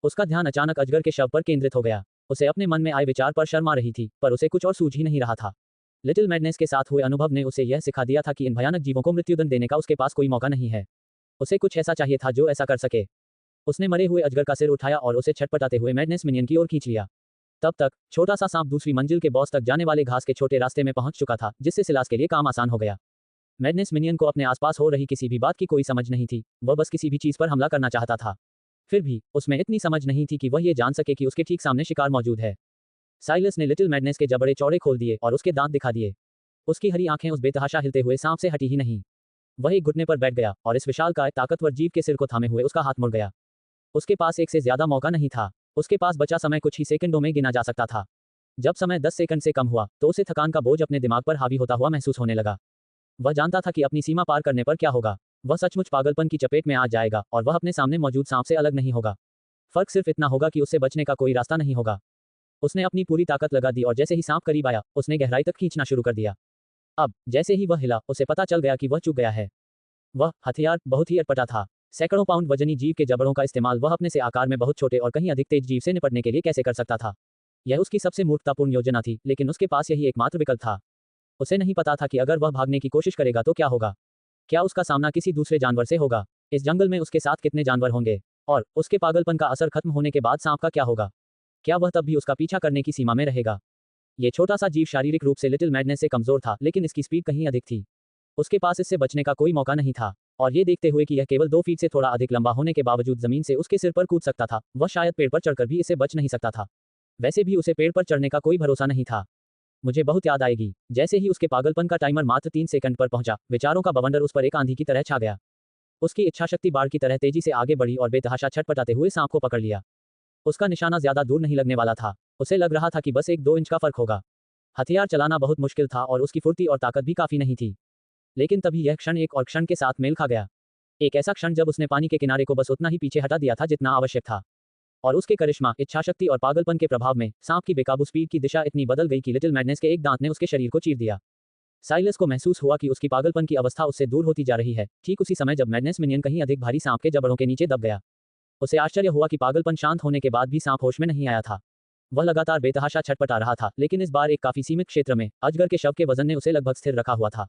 उसका ध्यान अचानक अजगर के शव पर केंद्रित हो गया। उसे अपने मन में आए विचार पर शर्म आ रही थी, पर उसे कुछ और सूझ ही नहीं रहा था। लिटिल मैडनेस के साथ हुए अनुभव ने उसे यह सिखा दिया था कि इन भयानक जीवों को मृत्युदंड देने का उसके पास कोई मौका नहीं है। उसे कुछ ऐसा चाहिए था जो ऐसा कर सके। उसने मरे हुए अजगर का सिर उठाया और उसे छटपटाते हुए मैडनेस मिनियन की ओर खींच लिया। तब तक छोटा सा सांप दूसरी मंजिल के बॉस तक जाने वाले घास के छोटे रास्ते में पहुंच चुका था, जिससे सिलास के लिए काम आसान हो गया। मैडनेस मिनियन को अपने आसपास हो रही किसी भी बात की कोई समझ नहीं थी। वह बस किसी भी चीज पर हमला करना चाहता था। फिर भी उसमें इतनी समझ नहीं थी कि वह ये जान सके कि उसके ठीक सामने शिकार मौजूद है। साइलस ने लिटिल मैडनेस के जबड़े चौड़े खोल दिए और उसके दांत दिखा दिए। उसकी हरी आंखें उस बेतहाशा हिलते हुए सांप से हटी ही नहीं। वह एक घुटने पर बैठ गया और इस विशालकाय ताकतवर जीव के सिर को थामे हुए उसका हाथ मुड़ गया। उसके पास एक से ज्यादा मौका नहीं था। उसके पास बचा समय कुछ ही सेकंडों में गिना जा सकता था। जब समय 10 सेकंड से कम हुआ तो उसे थकान का बोझ अपने दिमाग पर हावी होता हुआ महसूस होने लगा। वह जानता था कि अपनी सीमा पार करने पर क्या होगा। वह सचमुच पागलपन की चपेट में आ जाएगा और वह अपने सामने मौजूद सांप से अलग नहीं होगा। फर्क सिर्फ इतना होगा कि उससे बचने का कोई रास्ता नहीं होगा। उसने अपनी पूरी ताकत लगा दी और जैसे ही सांप करीब आया, उसने गहराई तक खींचना शुरू कर दिया। अब जैसे ही वह हिला, उसे पता चल गया कि वह चूक गया है। वह हथियार बहुत ही अटपटा था। सैकड़ों पाउंड वजनी जीव के जबड़ों का इस्तेमाल वह अपने से आकार में बहुत छोटे और कहीं अधिक तेज जीव से निपटने के लिए कैसे कर सकता था। यह उसकी सबसे मूर्खतापूर्ण योजना थी, लेकिन उसके पास यही एकमात्र विकल्प था। उसे नहीं पता था कि अगर वह भागने की कोशिश करेगा तो क्या होगा। क्या उसका सामना किसी दूसरे जानवर से होगा? इस जंगल में उसके साथ कितने जानवर होंगे? और उसके पागलपन का असर खत्म होने के बाद सांप का क्या होगा? क्या वह तब भी उसका पीछा करने की सीमा में रहेगा? ये छोटा सा जीव शारीरिक रूप से लिटिल मैडनेस से कमजोर था, लेकिन इसकी स्पीड कहीं अधिक थी। उसके पास इससे बचने का कोई मौका नहीं था। और ये देखते हुए कि यह केवल 2 फीट से थोड़ा अधिक लंबा होने के बावजूद जमीन से उसके सिर पर कूद सकता था, वह शायद पेड़ पर चढ़कर भी इससे बच नहीं सकता था। वैसे भी उसे पेड़ पर चढ़ने का कोई भरोसा नहीं था। मुझे बहुत याद आएगी। जैसे ही उसके पागलपन का टाइमर मात्र 3 सेकंड पर पहुंचा, विचारों का बवंडर उस पर एक आंधी की तरह छा गया। उसकी इच्छाशक्ति बाढ़ की तरह तेजी से आगे बढ़ी और बेतहाशा छटपटाते हुए सांप को पकड़ लिया। उसका निशाना ज्यादा दूर नहीं लगने वाला था। उसे लग रहा था कि बस 1-2 इंच का फर्क होगा। हथियार चलाना बहुत मुश्किल था और उसकी फुर्ती और ताकत भी काफी नहीं थी। लेकिन तभी यह क्षण एक और क्षण के साथ मेल खा गया। एक ऐसा क्षण जब उसने पानी के किनारे को बस उतना ही पीछे हटा दिया था जितना आवश्यक था। और उसके करिश्मा, इच्छाशक्ति और पागलपन के प्रभाव में सांप की बेकाबू स्पीड की दिशा इतनी बदल गई कि लिटिल मैडनेस के एक दांत ने उसके शरीर को चीर दिया। साइलस को महसूस हुआ कि उसकी पागलपन की अवस्था उससे दूर होती जा रही है, ठीक उसी समय जब मैडनेस मिनियन कहीं अधिक भारी सांप के जबड़ों के नीचे दब गया। उसे आश्चर्य हुआ कि पागलपन शांत होने के बाद भी सांप होश में नहीं आया था। वह लगातार बेतहाशा छटपटा रहा था, लेकिन इस बार एक काफी सीमित क्षेत्र में। अजगर के शव के वजन ने उसे लगभग स्थिर रखा हुआ था।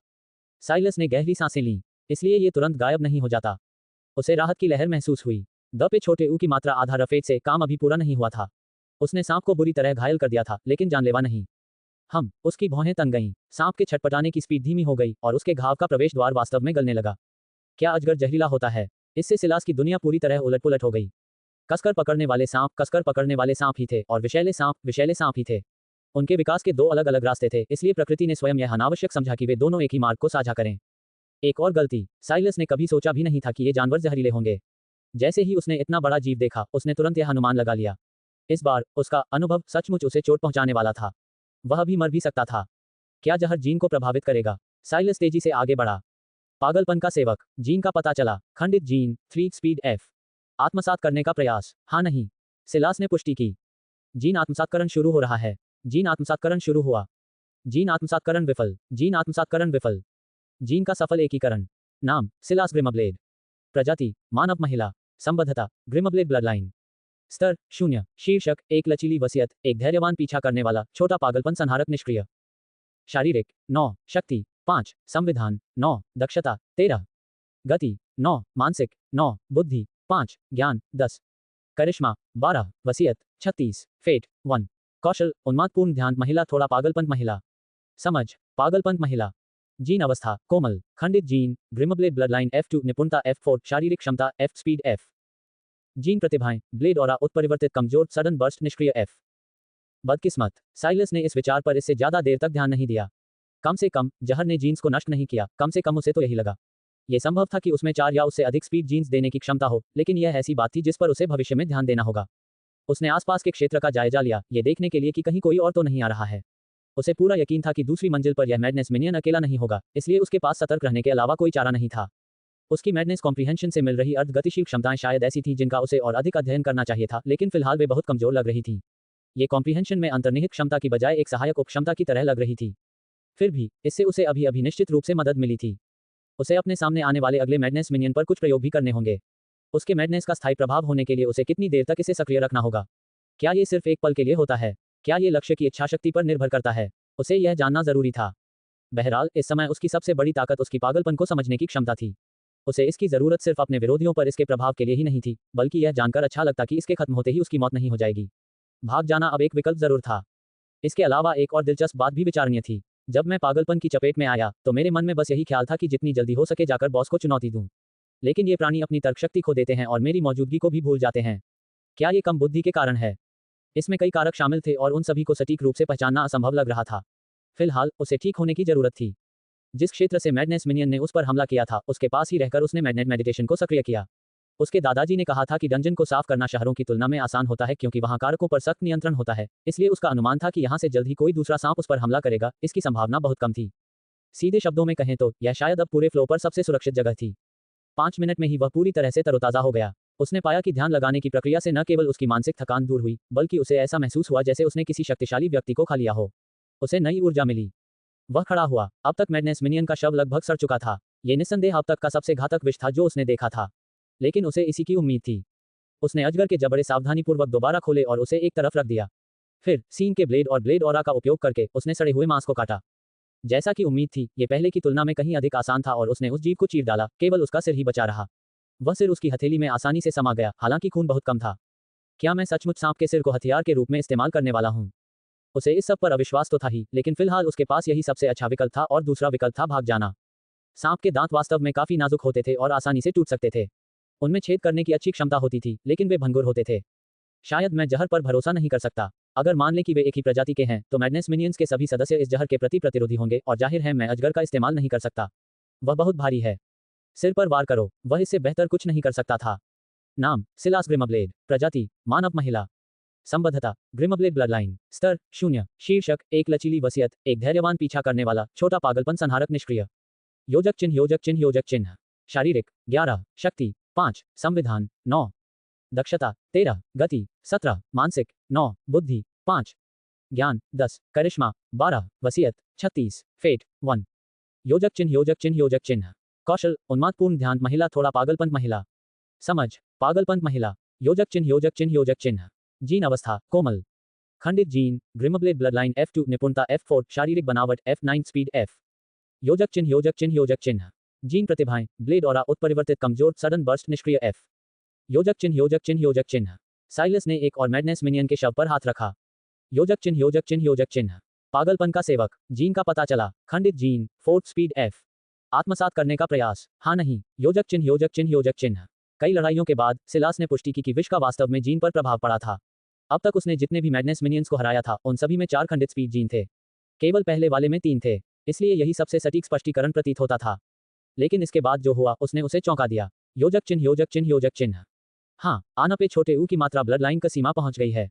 साइलस ने गहरी सांसें लीं, इसलिए ये तुरंत गायब नहीं हो जाता। उसे राहत की लहर महसूस हुई। द पे छोटे ऊ की मात्रा आधा रफेज से काम अभी पूरा नहीं हुआ था। उसने सांप को बुरी तरह घायल कर दिया था, लेकिन जानलेवा नहीं। उसकी भौहें तन गईं, सांप के छटपटाने की स्पीड धीमी हो गई और उसके घाव का प्रवेश द्वार वास्तव में गलने लगा। क्या अजगर जहरीला होता है? इससे सिलास की दुनिया पूरी तरह उलट-पुलट हो गई। कसकर पकड़ने वाले सांप ही थे और विषैले सांप ही थे। उनके विकास के दो अलग-अलग रास्ते थे, इसलिए प्रकृति ने स्वयं यह अनावश्यक समझा कि वे दोनों एक ही मार्ग को साझा करें। एक और गलती, साइलस ने कभी सोचा भी नहीं था कि ये जानवर जहरीले होंगे। जैसे ही उसने इतना बड़ा जीव देखा, उसने तुरंत यह अनुमान लगा लिया। इस बार उसका अनुभव सचमुच उसे चोट पहुंचाने वाला था। वह भी मर भी सकता था। क्या जहर जीन को प्रभावित करेगा? साइलस तेजी से आगे बढ़ा। पागलपन का सेवक, जीन का पता चला। खंडित जीन, 3 स्पीड F। आत्मसात करने का प्रयास, हाँ नहीं। सिलास ने पुष्टि की। जीन आत्मसातकरण शुरू हो रहा है। जीन आत्मसातकरण शुरू हुआ। जीन आत्मसातकरण विफल। जीन आत्मसातकरण विफल। जीन का सफल एकीकरण। नाम, सिलास ग्रिमब्लेड। प्रजाति, मानव महिला। संबद्धता, ग्रिमब्लेड ब्लडलाइन। स्तर, 0। शीर्षक, एक लचीली वसीयत, एक धैर्यवान पीछा करने वाला, छोटा पागलपन संहारक निष्क्रिय। शारीरिक, 9। शक्ति, 5। संविधान, 9। दक्षता, 13। गति, 9। मानसिक, 9। बुद्धि, 5। ज्ञान, 10। करिश्मा, 12। वसीयत, 36। फेट, 1। कौशल, उन्मादपूर्ण ध्यान महिला, थोड़ा पागलपन महिला। समझ, पागलपन महिला। जीन अवस्था, कोमल। खंडित जीन, ग्रिमब्लेड ब्लडलाइन F2। निपुणता F4। शारीरिक क्षमता F स्पीड F। जीन प्रतिभाएं, ब्लेड ऑरा उत्परिवर्तित कमजोर सडन बर्स्ट निष्क्रिय F। बदकिस्मत, साइलस ने इस विचार पर इससे ज्यादा देर तक ध्यान नहीं दिया। कम से कम जहर ने जीन्स को नष्ट नहीं किया, कम से कम उसे तो यही लगा। यह संभव था कि उसमें 4 या उससे अधिक स्पीड जीन्स देने की क्षमता हो, लेकिन यह ऐसी बात थी जिस पर उसे भविष्य में ध्यान देना होगा। उसने आसपास के क्षेत्र का जायजा लिया, ये देखने के लिए कि कहीं कोई और तो नहीं आ रहा है। उसे पूरा यकीन था कि दूसरी मंजिल पर यह मैडनेस मिनियन अकेला नहीं होगा, इसलिए उसके पास सतर्क रहने के अलावा कोई चारा नहीं था। उसकी मैडनेस कॉम्प्रिहेंशन से मिल रही अर्ध गतिशील क्षमताएं शायद ऐसी थीं जिनका उसे और अधिक अध्ययन करना चाहिए था, लेकिन फिलहाल वे बहुत कमजोर लग रही थीं। ये कॉम्प्रिहेंशन में अंतर्निहित क्षमता की बजाय एक सहायक उपक्षमता की तरह लग रही थी। फिर भी इससे उसे अभी निश्चित रूप से मदद मिली थी। उसे अपने सामने आने वाले अगले मैडनेस मिनियन पर कुछ प्रयोग भी करने होंगे। उसके मैडनेस का स्थायी प्रभाव होने के लिए उसे कितनी देर तक इसे सक्रिय रखना होगा? क्या ये सिर्फ एक पल के लिए होता है? क्या ये लक्ष्य की इच्छाशक्ति पर निर्भर करता है? उसे यह जानना जरूरी था। बहरहाल, इस समय उसकी सबसे बड़ी ताकत उसकी पागलपन को समझने की क्षमता थी। उसे इसकी जरूरत सिर्फ अपने विरोधियों पर इसके प्रभाव के लिए ही नहीं थी, बल्कि यह जानकर अच्छा लगता कि इसके खत्म होते ही उसकी मौत नहीं हो जाएगी। भाग जाना अब एक विकल्प जरूर था। इसके अलावा एक और दिलचस्प बात भी विचारणीय थी। जब मैं पागलपन की चपेट में आया, तो मेरे मन में बस यही ख्याल था कि जितनी जल्दी हो सके जाकर बॉस को चुनौती दूं। लेकिन ये प्राणी अपनी तर्कशक्ति खो देते हैं और मेरी मौजूदगी को भी भूल जाते हैं। क्या ये कम बुद्धि के कारण है? इसमें कई कारक शामिल थे और उन सभी को सटीक रूप से पहचानना असंभव लग रहा था। फिलहाल उसे ठीक होने की जरूरत थी। जिस क्षेत्र से मैडनेस मिनियन ने उस पर हमला किया था, उसके पास ही रहकर उसने मैडनेट मेडिटेशन को सक्रिय किया। उसके दादाजी ने कहा था कि डंजन को साफ करना शहरों की तुलना में आसान होता है क्योंकि वहां कारकों पर सख्त नियंत्रण होता है, इसलिए उसका अनुमान था कि यहां से जल्द ही कोई दूसरा सांप उस पर हमला करेगा। इसकी संभावना बहुत कम थी। सीधे शब्दों में कहें तो यह शायद अब पूरे फ्लो पर सबसे सुरक्षित जगह थी। 5 मिनट में ही वह पूरी तरह से तरोताजा हो गया। उसने पाया कि ध्यान लगाने की प्रक्रिया से न केवल उसकी मानसिक थकान दूर हुई, बल्कि उसे ऐसा महसूस हुआ जैसे उसने किसी शक्तिशाली व्यक्ति को खा लिया हो। उसे नई ऊर्जा मिली। वह खड़ा हुआ। अब तक मैडनेस मिनियन का शव लगभग सड़ चुका था। ये निस्संदेह अब तक का सबसे घातक विष था जो उसने देखा था, लेकिन उसे इसी की उम्मीद थी। उसने अजगर के जबड़े सावधानीपूर्वक दोबारा खोले और उसे एक तरफ रख दिया। फिर सीन के ब्लेड और ब्लेड ऑरा का उपयोग करके उसने सड़े हुए मांस को काटा। जैसा कि उम्मीद थी, ये पहले की तुलना में कहीं अधिक आसान था और उसने उस जीव को चीर डाला। केवल उसका सिर ही बचा रहा। वह सिर उसकी हथेली में आसानी से समा गया, हालांकि खून बहुत कम था। क्या मैं सचमुच सांप के सिर को हथियार के रूप में इस्तेमाल करने वाला हूं? उसे इस सब पर अविश्वास तो था ही, लेकिन फिलहाल उसके पास यही सबसे अच्छा विकल्प था और दूसरा विकल्प था भाग जाना। सांप के दांत वास्तव में काफी नाजुक होते थे और आसानी से टूट सकते थे। उनमें छेद करने की अच्छी क्षमता होती थी, लेकिन वे भंगुर होते थे। शायद मैं जहर पर भरोसा नहीं कर सकता। अगर मान लें कि वे एक ही प्रजाति के हैं, तो मैडनेस मिनियंस के सभी सदस्य इस जहर के प्रति प्रतिरोधी होंगे और जाहिर है मैं अजगर का इस्तेमाल नहीं कर सकता। वह बहुत भारी है। सिर पर वार करो। वह इससे बेहतर कुछ नहीं कर सकता था। नाम, सिलास ग्रिमब्लेड। प्रजाति, मानव महिला। संबद्धता, ग्रिमब्लेड ब्लडलाइन। स्तर, 0। शीर्षक, एक लचीली वसीयत, एक धैर्यवान पीछा करने वाला, छोटा पागलपन संहारक निष्क्रिय। योजक चिन्ह योजक चिन्ह योजक चिन्ह। शारीरिक, 11। शक्ति, 5। संविधान, 9। दक्षता, 13। गति, 17। मानसिक, 9। बुद्धि, 5। ज्ञान, 10। करिश्मा, 12। वसीयत, 36। फेट, 1। योजक चिन्ह योजक चिन्ह योजक चिन्ह। कौशल, उन्मादपूर्ण ध्यान महिला, थोड़ा पागलपन महिला। समझ, पागलपन महिला। योजक चिन्ह योजक चिन्ह योजक चिन्ह। जीन अवस्था, कोमल। खंडित जीन, ग्रिमब्लेड ब्लडलाइन F2। निपुणता F4। शारीरिक बनावट F9 स्पीड F। योजक चिन्ह योजक चिन्ह योजक चिन्ह। जीन प्रतिभाएं, ब्लेड ऑरा उत्परिवर्तित कमजोर सडन बर्स्ट निष्क्रिय F। योजक चिन्ह योजक चिन्ह योजक चिन्ह। साइलस ने एक और मैडनेस मिनियन के शव पर हाथ रखा। योजक चिन्ह योजक चिन्ह योजक चिन्ह। पागलपन का सेवक, जीन का पता चला, खंडित जीन, फोर्थ स्पीड F। आत्मसात करने का प्रयास, हाँ नहीं, योजक चिन्ह योजक चिन्ह योजक चिन्ह। कई लड़ाइयों के बाद सिलास ने पुष्टि की कि विष का वास्तव में जीन पर प्रभाव पड़ा था। अब तक उसने जितने भी मैडनेस मिनियंस को हराया था उन सभी में 4 खंडित स्पीड जीन थे, केवल पहले वाले में 3 थे, इसलिए यही सबसे सटीक स्पष्टीकरण प्रतीत होता था। लेकिन इसके बाद जो हुआ उसने उसे चौंका दिया। योजक चिन्ह योजक चिन्ह योजक चिन्ह। हाँ, आना छोटे ऊ की मात्रा ब्लड लाइन का सीमा पहुंच गई है।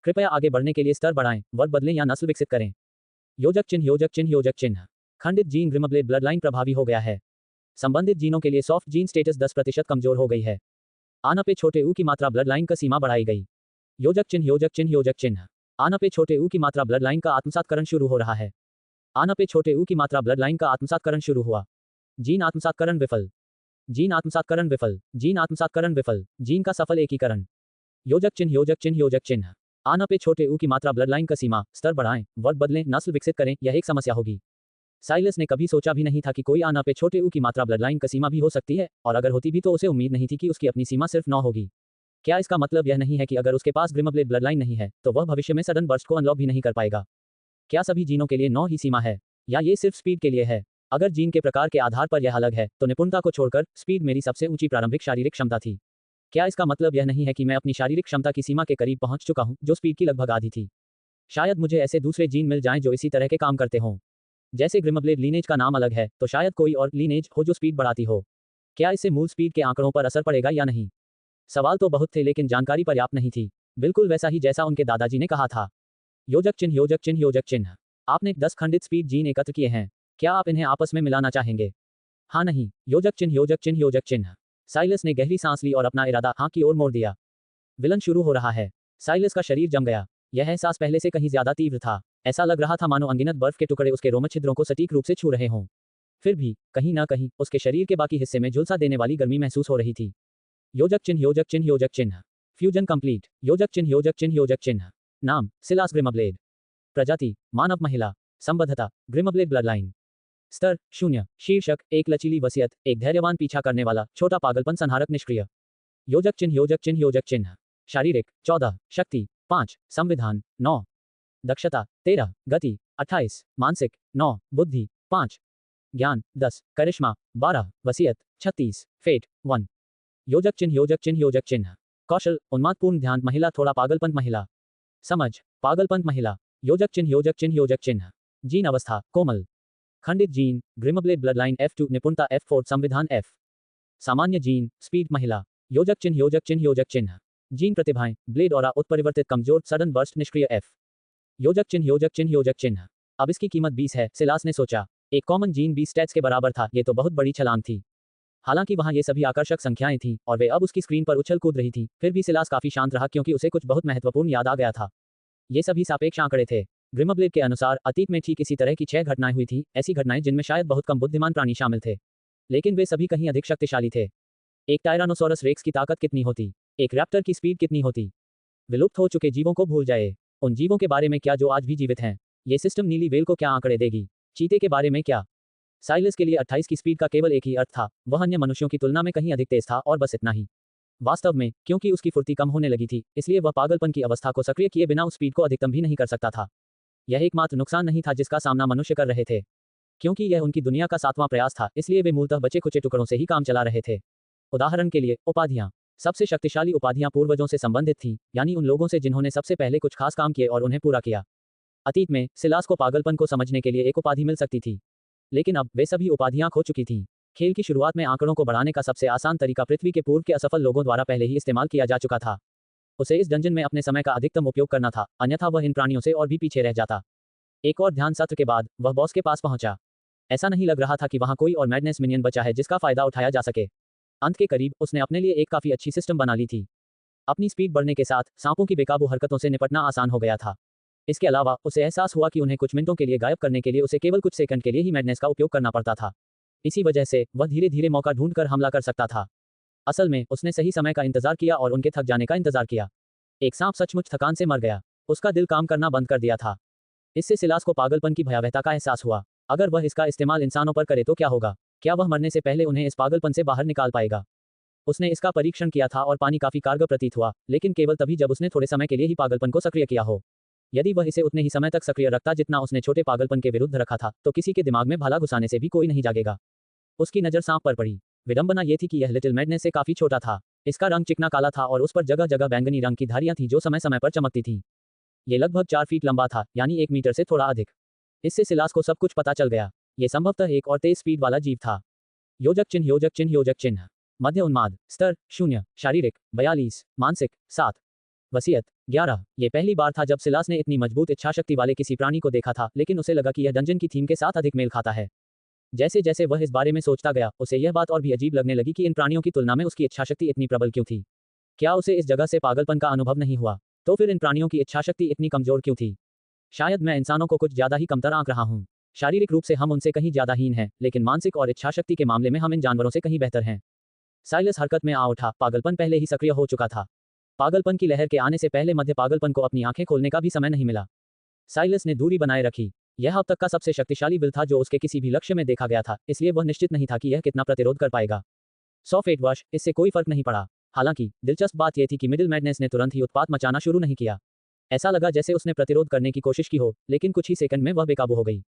कृपया आगे बढ़ने के लिए स्तर बढ़ाएं, वर्ग बदलें या नस्ल विकसित करें। योजक चिन्ह योजक चिन्ह योजक चिन्ह। खंडित जीन ग्रिमब्लेड ब्लड लाइन प्रभावी हो गया है। संबंधित जीनों के लिए सॉफ्ट जीन स्टेटस 10% कमजोर हो गई है। आना छोटे ऊ की मात्रा ब्लड लाइन का सीमा बढ़ाई गई। योजक चिन्ह योजक चिन्ह योजक चिन्ह। आना छोटे ऊ की मात्रा ब्लड लाइन का आत्मसातकरण शुरू हो रहा है। आना छोटे ऊ की मात्रा ब्लड लाइन का आत्मसातकरण शुरू हुआ। जीन आत्मसातकरण विफल। जीन आत्मसातकरण विफल। जीन आत्मसातकरण विफल। जीन का सफल एकीकरण। योजक चिन्ह योजक चिन्ह योजक चिन्ह। आना छोटे ऊ की मात्रा ब्लड लाइन का सीमा, स्तर बढ़ाएं, वर्ग बदलें, नस्ल विकसित करें, यह एक समस्या होगी। साइलस ने कभी सोचा भी नहीं था कि कोई आना छोटे ऊ की मात्रा ब्लड लाइन का सीमा भी हो सकती है, और अगर होती भी तो उसे उम्मीद नहीं थी कि उसकी अपनी सीमा सिर्फ 9 होगी। क्या इसका मतलब यह नहीं है कि अगर उसके पास ग्रिमब्लेड ब्लड लाइन नहीं है तो वह भविष्य में सडन बर्स्ट को अनलॉक भी नहीं कर पाएगा? क्या सभी जीनों के लिए 9 ही सीमा है, या ये सिर्फ स्पीड के लिए है? अगर जीन के प्रकार के आधार पर यह अलग है तो निपुणता को छोड़कर स्पीड मेरी सबसे ऊंची प्रारंभिक शारीरिक क्षमता थी। क्या इसका मतलब यह नहीं है कि मैं अपनी शारीरिक क्षमता की सीमा के करीब पहुंच चुका हूं, जो स्पीड की लगभग आधी थी? शायद मुझे ऐसे दूसरे जीन मिल जाएं जो इसी तरह के काम करते हों। जैसे ग्रिमब्लेड लीनेज का नाम अलग है तो शायद कोई और लीनेज हो जो स्पीड बढ़ाती हो। क्या इससे मूल स्पीड के आंकड़ों पर असर पड़ेगा या नहीं? सवाल तो बहुत थे लेकिन जानकारी पर्याप्त नहीं थी। बिल्कुल वैसा ही जैसा उनके दादाजी ने कहा था। योजक चिन्ह योजक चिन्ह योजक चिन्ह। आपने 10 खंडित स्पीड जीन एकत्र किए हैं, क्या आप इन्हें आपस में मिलाना चाहेंगे? हाँ नहीं, योजक चिन्ह योजक चिन्ह योजक चिन्ह। साइलस ने गहरी सांस ली और अपना इरादा हाँ की ओर मोड़ दिया। विलन शुरू हो रहा है। साइलस का शरीर जम गया। यह एहसास पहले से कहीं ज्यादा तीव्र था। ऐसा लग रहा था मानो अनगिनत बर्फ के टुकड़े उसके रोम छिद्रों को सटीक रूप से छू रहे हों। फिर भी कहीं न कहीं उसके शरीर के बाकी हिस्से में झुलसा देने वाली गर्मी महसूस हो रही थी। योजक चिन्ह योजक चिन्ह योजक चिन्ह। Fusion complete. योजक चिन्ह योजक चिन्ह योजक चिन्ह। नाम सिलास ग्रिमब्लेड। प्रजाति मानव महिला। संबद्धता ग्रिमब्लेड ब्लड लाइन। स्तर 0। शीर्षक एक लचीली वसीयत, एक धैर्यवान पीछा करने वाला, छोटा पागलपन संहारक निष्क्रिय। योजक चिन्ह योजक चिन्ह योजक चिन्ह। शारीरिक 14, शक्ति 5, संविधान 9, दक्षता 13, गति 28, मानसिक 9, बुद्धि 5, ज्ञान 10, करिश्मा 12, वसीयत 36, फेट 1। योजक चिन्ह योजक चिन्ह योजक चिन्ह। कौशल उन्मादपूर्ण ध्यान महिला, थोड़ा पागलपन महिला। समझ पागलपन महिला। योजक चिन्ह योजक चिन्ह योजक चिन्ह। जीन अवस्था कोमल। खंडित जीन ग्रिमब्लेड ब्लड लाइन F2, निपुणता F4, संविधान F। सामान्य जीन स्पीड महिला। योजक चिन्ह योजक चिन्ह योजक चिन्ह। जीन प्रतिभाएं ब्लेड और उत्परिवर्तित कमजोर, सडन बर्स्ट निष्क्रिय F। योजक चिन्ह योजक चिन्ह योजक चिन्ह। अब इसकी कीमत 20 है, सिलास ने सोचा। एक कॉमन जीन 20 स्टैट्स के बराबर था, ये तो बहुत बड़ी छलांग थी। हालांकि वहां ये सभी आकर्षक संख्याएं थीं और वे अब उसकी स्क्रीन पर उछल कूद रही थीं, फिर भी सिलास काफी शांत रहा क्योंकि उसे कुछ बहुत महत्वपूर्ण याद आ गया था। ये सभी सापेक्ष आंकड़े थे। ग्रिमब्लेड के अनुसार अतीत में ठीक इसी तरह की 6 घटनाएं हुई थी, ऐसी घटनाएं जिनमें शायद बहुत कम बुद्धिमान प्राणी शामिल थे, लेकिन वे सभी कहीं अधिक शक्तिशाली थे। एक टायरानोसोरस रेक्स की ताकत कितनी होती? एक रैप्टर की स्पीड कितनी होती? विलुप्त हो चुके जीवों को भूल जाए, उन जीवों के बारे में क्या जो आज भी जीवित हैं। ये सिस्टम नीली वेल को क्या आंकड़े देगी? चीते के बारे में क्या? साइलस के लिए 28 की स्पीड का केवल एक ही अर्थ था, वह अन्य मनुष्यों की तुलना में कहीं अधिक तेज था और बस इतना ही। वास्तव में क्योंकि उसकी फुर्ती कम होने लगी थी, इसलिए वह पागलपन की अवस्था को सक्रिय किए बिना उस स्पीड को अधिकतम भी नहीं कर सकता था। यह एकमात्र नुकसान नहीं था जिसका सामना मनुष्य कर रहे थे। क्योंकि यह उनकी दुनिया का 7वां प्रयास था, इसलिए वे मूलतः बचे खुचे टुकड़ों से ही काम चला रहे थे। उदाहरण के लिए उपाधियां। सबसे शक्तिशाली उपाधियां पूर्वजों से संबंधित थीं, यानी उन लोगों से जिन्होंने सबसे पहले कुछ खास काम किए और उन्हें पूरा किया। अतीत में सिलास को पागलपन को समझने के लिए एक उपाधि मिल सकती थी, लेकिन अब वे सभी उपाधियां खो चुकी थीं। खेल की शुरुआत में आंकड़ों को बढ़ाने का सबसे आसान तरीका पृथ्वी के पूर्व के असफल लोगों द्वारा पहले ही इस्तेमाल किया जा चुका था। उसे इस डंजन में अपने समय का अधिकतम उपयोग करना था, अन्यथा वह इन प्राणियों से और भी पीछे रह जाता। एक और ध्यान सत्र के बाद वह बॉस के पास पहुंचा। ऐसा नहीं लग रहा था कि वहां कोई और मैडनेस मिनियन बचा है जिसका फायदा उठाया जा सके। अंत के करीब उसने अपने लिए एक काफी अच्छी सिस्टम बना ली थी। अपनी स्पीड बढ़ने के साथ सांपों की बेकाबू हरकतों से निपटना आसान हो गया था। इसके अलावा उसे एहसास हुआ कि उन्हें कुछ मिनटों के लिए गायब करने के लिए उसे केवल कुछ सेकंड के लिए ही मैडनेस का उपयोग करना पड़ता था। इसी वजह से वह धीरे धीरे मौका ढूंढकर हमला कर सकता था। असल में उसने सही समय का इंतजार किया और उनके थक जाने का इंतजार किया। एक सांप सचमुच थकान से मर गया। उसका दिल काम करना बंद कर दिया था। इससे सिलास को पागलपन की भयावहता का एहसास हुआ। अगर वह इसका इस्तेमाल इंसानों पर करे तो क्या होगा? क्या वह मरने से पहले उन्हें इस पागलपन से बाहर निकाल पाएगा? उसने इसका परीक्षण किया था और पानी काफी कारगर प्रतीत हुआ, लेकिन केवल तभी जब उसने थोड़े समय के लिए ही पागलपन को सक्रिय किया हो। यदि वह इसे उतने ही समय तक सक्रिय रखता जितना उसने छोटे पागलपन के विरुद्ध रखा था, तो किसी के दिमाग में भाला घुसाने से भी कोई नहीं जागेगा। उसकी नज़र सांप पर पड़ी। विडंबना ये थी कि यह लिटिल मैडनेस से काफी छोटा था। इसका रंग चिकना काला था और उस पर जगह जगह बैंगनी रंग की धारियां थीं जो समय समय पर चमकती थीं। ये लगभग 4 फीट लंबा था, यानी 1 मीटर से थोड़ा अधिक। इससे सिलास को सब कुछ पता चल गया। ये संभवतः एक और तेज स्पीड वाला जीव था। योजक चिन्ह योजक चिन्ह योजक चिन्ह। मध्य उन्माद स्तर 0, शारीरिक 42, मानसिक 7, वसीयत 11। ये पहली बार था जब सिलास ने इतनी मजबूत इच्छाशक्ति वाले किसी प्राणी को देखा था, लेकिन उसे लगा कि यह डंजन की थीम के साथ अधिक मेल खाता है। जैसे जैसे वह इस बारे में सोचता गया, उसे यह बात और भी अजीब लगने लगी कि इन प्राणियों की तुलना में उसकी इच्छाशक्ति इतनी प्रबल क्यों थी। क्या उसे इस जगह से पागलपन का अनुभव नहीं हुआ? तो फिर इन प्राणियों की इच्छाशक्ति इतनी कमजोर क्यों थी? शायद मैं इंसानों को कुछ ज्यादा ही कमतर आंक रहा हूँ। शारीरिक रूप से हम उनसे कहीं ज्यादा हीन हैं, लेकिन मानसिक और इच्छाशक्ति के मामले में हम इन जानवरों से कहीं बेहतर हैं। साइलस हरकत में आ उठा। पागलपन पहले ही सक्रिय हो चुका था। पागलपन की लहर के आने से पहले मध्य पागलपन को अपनी आंखें खोलने का भी समय नहीं मिला। साइलस ने दूरी बनाए रखी। यह अब तक का सबसे शक्तिशाली बिल था जो उसके किसी भी लक्ष्य में देखा गया था, इसलिए वह निश्चित नहीं था कि यह कितना प्रतिरोध कर पाएगा। 100 फीट वश इससे कोई फर्क नहीं पड़ा। हालांकि दिलचस्प बात यह थी कि मिडिल मैडनेस ने तुरंत ही उत्पात मचाना शुरू नहीं किया। ऐसा लगा जैसे उसने प्रतिरोध करने की कोशिश की हो, लेकिन कुछ ही सेकंड में वह बेकाबू हो गई।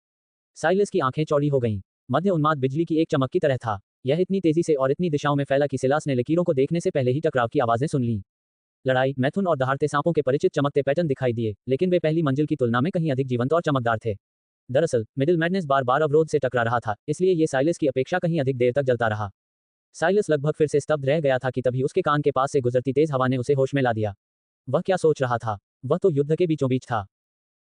साइलस की आंखें चौड़ी हो गईं। मध्य उन्माद बिजली की एक चमक की तरह था। यह इतनी तेजी से और इतनी दिशाओं में फैला कि सिलास ने लकीरों को देखने से पहले ही टकराव की आवाजें सुन लीं। लड़ाई, मैथुन और दहाड़ते सांपों के परिचित चमकते पैटर्न दिखाई दिए, लेकिन वे पहली मंजिल की तुलना में कहीं अधिक जीवंत और चमकदार थे। दरअसल मिडिल मैडनेस बार बार अवरोध से टकरा रहा था, इसलिए ये साइलस की अपेक्षा कहीं अधिक देर तक जलता रहा। साइलस लगभग फिर से स्तब्ध रह गया था कि तभी उसके कान के पास से गुजरती तेज हवा ने उसे होश में ला दिया। वह क्या सोच रहा था? वह तो युद्ध के बीचों बीच था।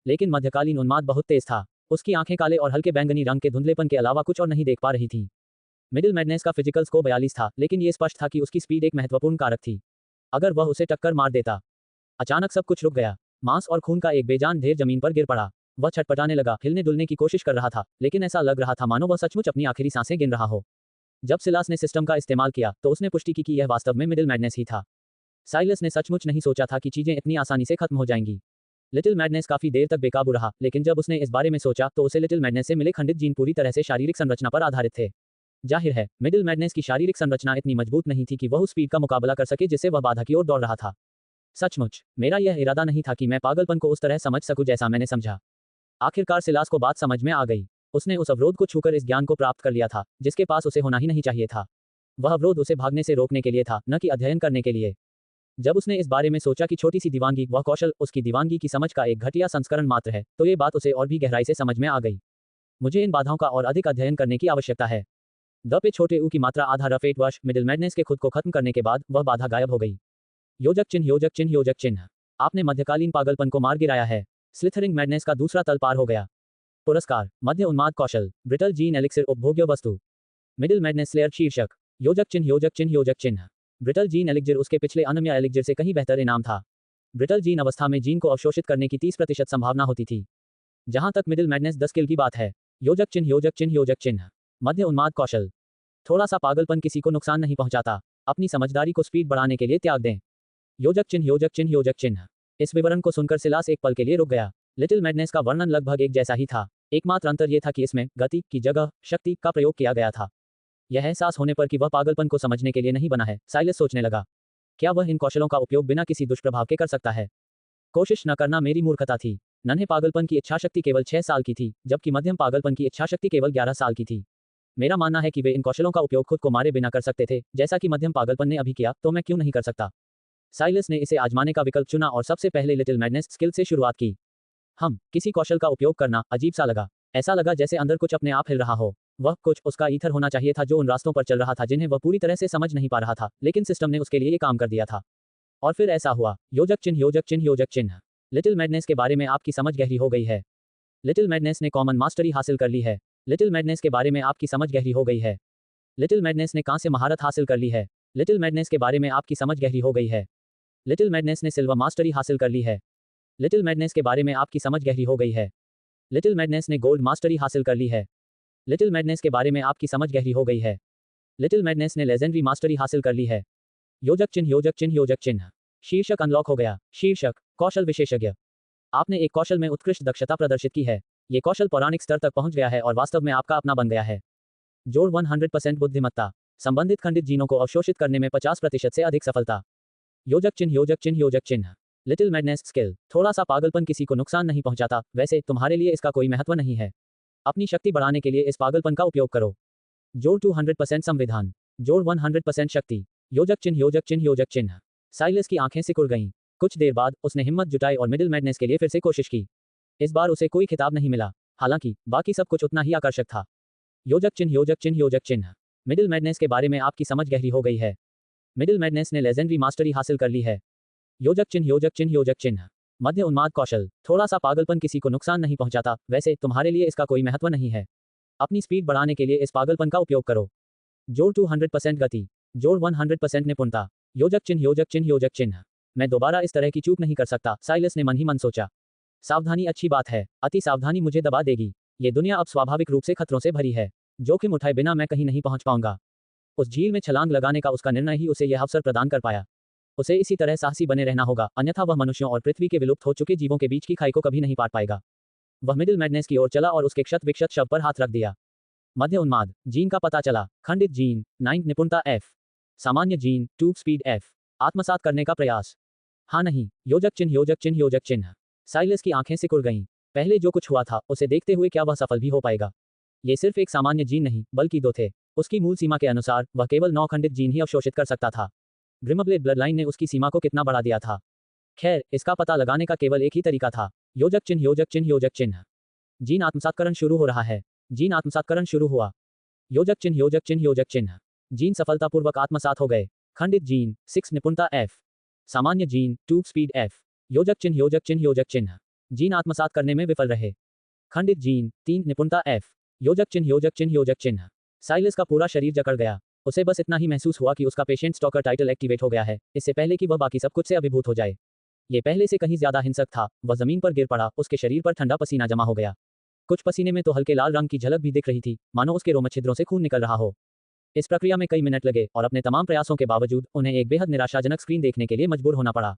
लेकिन मध्यकालीन उन्माद बहुत तेज था। उसकी आंखें काले और हल्के बैंगनी रंग के धुंधलेपन के अलावा कुछ और नहीं देख पा रही थीं। मिडिल मैडनेस का फिजिकल स्कोर 42 था, लेकिन ये स्पष्ट था कि उसकी स्पीड एक महत्वपूर्ण कारक थी। अगर वह उसे टक्कर मार देता। अचानक सब कुछ रुक गया। मांस और खून का एक बेजान ढेर जमीन पर गिर पड़ा। वह छटपटाने लगा, हिलने डुलने की कोशिश कर रहा था, लेकिन ऐसा लग रहा था मानो वह सचमुच अपनी आखिरी सांसें गिन रहा हो। जब सिलास ने सिस्टम का इस्तेमाल किया, तो उसने पुष्टि की कि यह वास्तव में मिडिल मैडनेस ही था। साइलस ने सचमुच नहीं सोचा था कि चीजें इतनी आसानी से खत्म हो जाएंगी। लिटिल मैडनेस काफी देर तक बेकाबू रहा, लेकिन जब उसने इस बारे में सोचा तो उसे लिटिल मैडनेस से मिले खंडित जीन पूरी तरह से शारीरिक संरचना पर आधारित थे। जाहिर है, मिडिल मैडनेस की शारीरिक संरचना इतनी मजबूत नहीं थी कि वह उस स्पीड का मुकाबला कर सके जिससे वह बाधा की ओर दौड़ रहा था। सचमुच मेरा यह इरादा नहीं था कि मैं पागलपन को उस तरह समझ सकूं जैसा मैंने समझा। आखिरकार सिलास को बात समझ में आ गई। उसने उस अवरोध को छूकर इस ज्ञान को प्राप्त कर लिया था, जिसके पास उसे होना ही नहीं चाहिए था। वह अवरोध उसे भागने से रोकने के लिए था, न कि अध्ययन करने के लिए। जब उसने इस बारे में सोचा कि छोटी सी दीवानगी, वह कौशल, उसकी दीवानगी की समझ का एक घटिया संस्करण मात्र है, तो ये बात उसे और भी गहराई से समझ में आ गई। मुझे इन बाधाओं का और अधिक अध्ययन करने की आवश्यकता है। द पे छोटे ऊ की मात्रा आधा रफेट वश मिडिल मैडनेस के खुद को खत्म करने के बाद वह बाधा गायब हो गई। योजक चिन्ह योजक चिन्ह योजक चिन्ह। आपने मध्यकालीन पागलपन को मार गिराया है। स्लिथरिंग मैडनेस का दूसरा तल पार हो गया। पुरस्कार, मध्य उन्माद कौशल, ब्रिटल जीन एलिक्सिर उपभोग्य वस्तु। मिडिल मैडनेस स्लेयर शीर्षक, योजक चिन्ह योजक चिन्ह योजक चिन्ह। ब्रिटल जीन एलिक्जिर उसके पिछले अनम्य एलिक्जिर से कहीं बेहतर इनाम था। ब्रिटल जीन अवस्था में जीन को अवशोषित करने की 30% संभावना होती थी। जहां तक मिडिल मैडनेस 10 किल की बात है। योजक चिन्ह योजक चिन्ह योजक चिन्ह। मध्य उन्माद कौशल। थोड़ा सा पागलपन किसी को नुकसान नहीं पहुंचाता। अपनी समझदारी को स्पीड बढ़ाने के लिए त्याग दें। योजक चिन्ह योजक चिन्ह योजक चिन्ह। इस विवरण को सुनकर सिलास एक पल के लिए रुक गया। लिटिल मैडनेस का वर्णन लगभग एक जैसा ही था। एकमात्र अंतर यह था कि इसमें गति की जगह शक्ति का प्रयोग किया गया था। यह एहसास होने पर कि वह पागलपन को समझने के लिए नहीं बना है, साइलस सोचने लगा, क्या वह इन कौशलों का उपयोग बिना किसी दुष्प्रभाव के कर सकता है? कोशिश न करना मेरी मूर्खता थी। नन्हे पागलपन की इच्छाशक्ति केवल 6 साल की थी, जबकि मध्यम पागलपन की इच्छाशक्ति केवल 11 साल की थी। मेरा मानना है कि वे इन कौशलों का उपयोग खुद को मारे बिना कर सकते थे, जैसा कि मध्यम पागलपन ने अभी किया, तो मैं क्यों नहीं कर सकता? साइलस ने इसे आजमाने का विकल्प चुना और सबसे पहले लिटिल मैडनेस स्किल से शुरुआत की। किसी कौशल का उपयोग करना अजीब सा लगा। ऐसा लगा जैसे अंदर कुछ अपने आप हिल रहा हो। वह कुछ उसका ईथर होना चाहिए था जो उन रास्तों पर चल रहा था जिन्हें वह पूरी तरह से समझ नहीं पा रहा था, लेकिन सिस्टम ने उसके लिए ये काम कर दिया था। और फिर ऐसा हुआ। योजक चिन्ह योजक चिन्ह योजक चिन्ह। लिटिल मैडनेस के बारे में आपकी समझ गहरी हो गई है। लिटिल मैडनेस ने कॉमन मास्टरी हासिल कर ली है। लिटिल मैडनेस के बारे में आपकी समझ गहरी हो गई है। लिटिल मैडनेस ने कांस्य महारत हासिल कर ली है। लिटिल मैडनेस के बारे में आपकी समझ गहरी हो गई है। लिटिल मैडनेस ने सिल्वर मास्टरी हासिल कर ली है। लिटिल मैडनेस के बारे में आपकी समझ गहरी हो गई है। लिटिल मैडनेस ने गोल्ड मास्टरी हासिल कर ली है। लिटिल मैडनेस के बारे में आपकी समझ गहरी हो गई है। लिटिल मैडनेस ने लेजेंडरी मास्टरी हासिल कर ली है। योजक चिन्ह योजक चिन्ह योजक चिन्ह। शीर्षक अनलॉक हो गया। शीर्षक, कौशल विशेषज्ञ। आपने एक कौशल में उत्कृष्ट दक्षता प्रदर्शित की है। ये कौशल पौराणिक स्तर तक पहुंच गया है और वास्तव में आपका अपना बन गया है। जोड़ 100% बुद्धिमत्ता। संबंधित खंडित जीनों को अवशोषित करने में 50% से अधिक सफलता। योजक चिन्ह योजक चिन्ह योजक चिन्ह। लिटिल मैडनेस स्किल, थोड़ा सा पागलपन किसी को नुकसान नहीं पहुंचाता, वैसे तुम्हारे लिए इसका कोई महत्व नहीं है। अपनी शक्ति बढ़ाने के लिए इस पागलपन का उपयोग करो। जोड़ 200% संविधान, जोड़ 100% शक्ति। योजक चिन्ह, योजक चिन्ह, योजक चिन्ह। साइलस की आंखें सिकुड़ गईं। कुछ देर बाद उसने हिम्मत जुटाई और मिडिल मैडनेस के लिए फिर से कोशिश की। इस बार उसे कोई खिताब नहीं मिला, हालांकि बाकी सब कुछ उतना ही आकर्षक था। योजक चिन्ह, योजक चिन्ह, योजक चिन्ह। मिडिल मैडनेस के बारे में आपकी समझ गहरी हो गई है। मिडिल मैडनेस ने लेजेंडरी मास्टरी हासिल कर ली है। योजक चिन्ह, योजक चिन्ह, योजक चिन्ह। मध्य उन्माद कौशल, थोड़ा सा पागलपन किसी को नुकसान नहीं पहुंचाता, वैसे तुम्हारे लिए इसका कोई महत्व नहीं है। अपनी स्पीड बढ़ाने के लिए इस पागलपन का उपयोग करो। जोड़ 200% गति, जोड़ 100% निपुणता। योजक चिन्ह, योजक चिन्ह, योजक चिन्ह। मैं दोबारा इस तरह की चूक नहीं कर सकता, साइलस ने मन ही मन सोचा। सावधानी अच्छी बात है, अति सावधानी मुझे दबा देगी। ये दुनिया अब स्वाभाविक रूप से खतरों से भरी है। जोखिम उठाए बिना मैं कहीं नहीं पहुंच पाऊंगा। उस झील में छलांग लगाने का उसका निर्णय ही उसे यह अवसर प्रदान कर पाया। उसे इसी तरह साहसी बने रहना होगा, अन्यथा वह मनुष्यों और पृथ्वी के विलुप्त हो चुके जीवों के बीच की खाई को कभी नहीं पाट पाएगा। वह मिडिल मैडनेस की ओर चला और उसके क्षत विक्षत शव पर हाथ रख दिया। मध्य उन्माद जीन का पता चला। खंडित जीन 9 निपुणता F। सामान्य जीन 2 स्पीड F। आत्मसात करने का प्रयास। हाँ नहीं। योजक चिन्ह, योजक चिन्ह, योजक चिन्ह। साइलस की आंखें सिकुड़ गईं। पहले जो कुछ हुआ था उसे देखते हुए क्या वह सफल भी हो पाएगा? ये सिर्फ एक सामान्य जीन नहीं बल्कि 2 थे। उसकी मूल सीमा के अनुसार वह केवल 9 खंडित जीन ही अवशोषित कर सकता था। ग्रिमब्लेड ब्लडलाइन ने उसकी सीमा को कितना बढ़ा दिया था? खैर, इसका पता लगाने का केवल एक ही तरीका था। योजक चिन्ह, योजक चिन्ह, योजक चिन्ह। जीन आत्मसातकरण शुरू हो रहा है। जीन आत्मसातकरण शुरू हुआ। योजक चिन्ह, योजक चिन्ह, योजक चिन्ह। जीन सफलतापूर्वक आत्मसात हो गए। खंडित जीन 6 निपुणता F। सामान्य जीन 2 स्पीड F। योजक चिन्ह, योजक चिन्ह, योजक चिन्ह। जीन आत्मसात करने में विफल रहे। खंडित जीन 3 निपुणता F। योजक चिन्ह, योजक चिन्ह, योजक चिन्ह। साइलस का पूरा शरीर जकड़ गया। उसे बस इतना ही महसूस हुआ कि उसका पेशेंट स्टॉकर टाइटल एक्टिवेट हो गया है, इससे पहले कि वह बाकी सब कुछ से अभिभूत हो जाए। ये पहले से कहीं ज्यादा हिंसक था। वह जमीन पर गिर पड़ा, उसके शरीर पर ठंडा पसीना जमा हो गया। कुछ पसीने में तो हल्के लाल रंग की झलक भी दिख रही थी, मानो उसके रोम छिद्रों से खून निकल रहा हो। इस प्रक्रिया में कई मिनट लगे और अपने तमाम प्रयासों के बावजूद उन्हें एक बेहद निराशाजनक स्क्रीन देखने के लिए मजबूर होना पड़ा।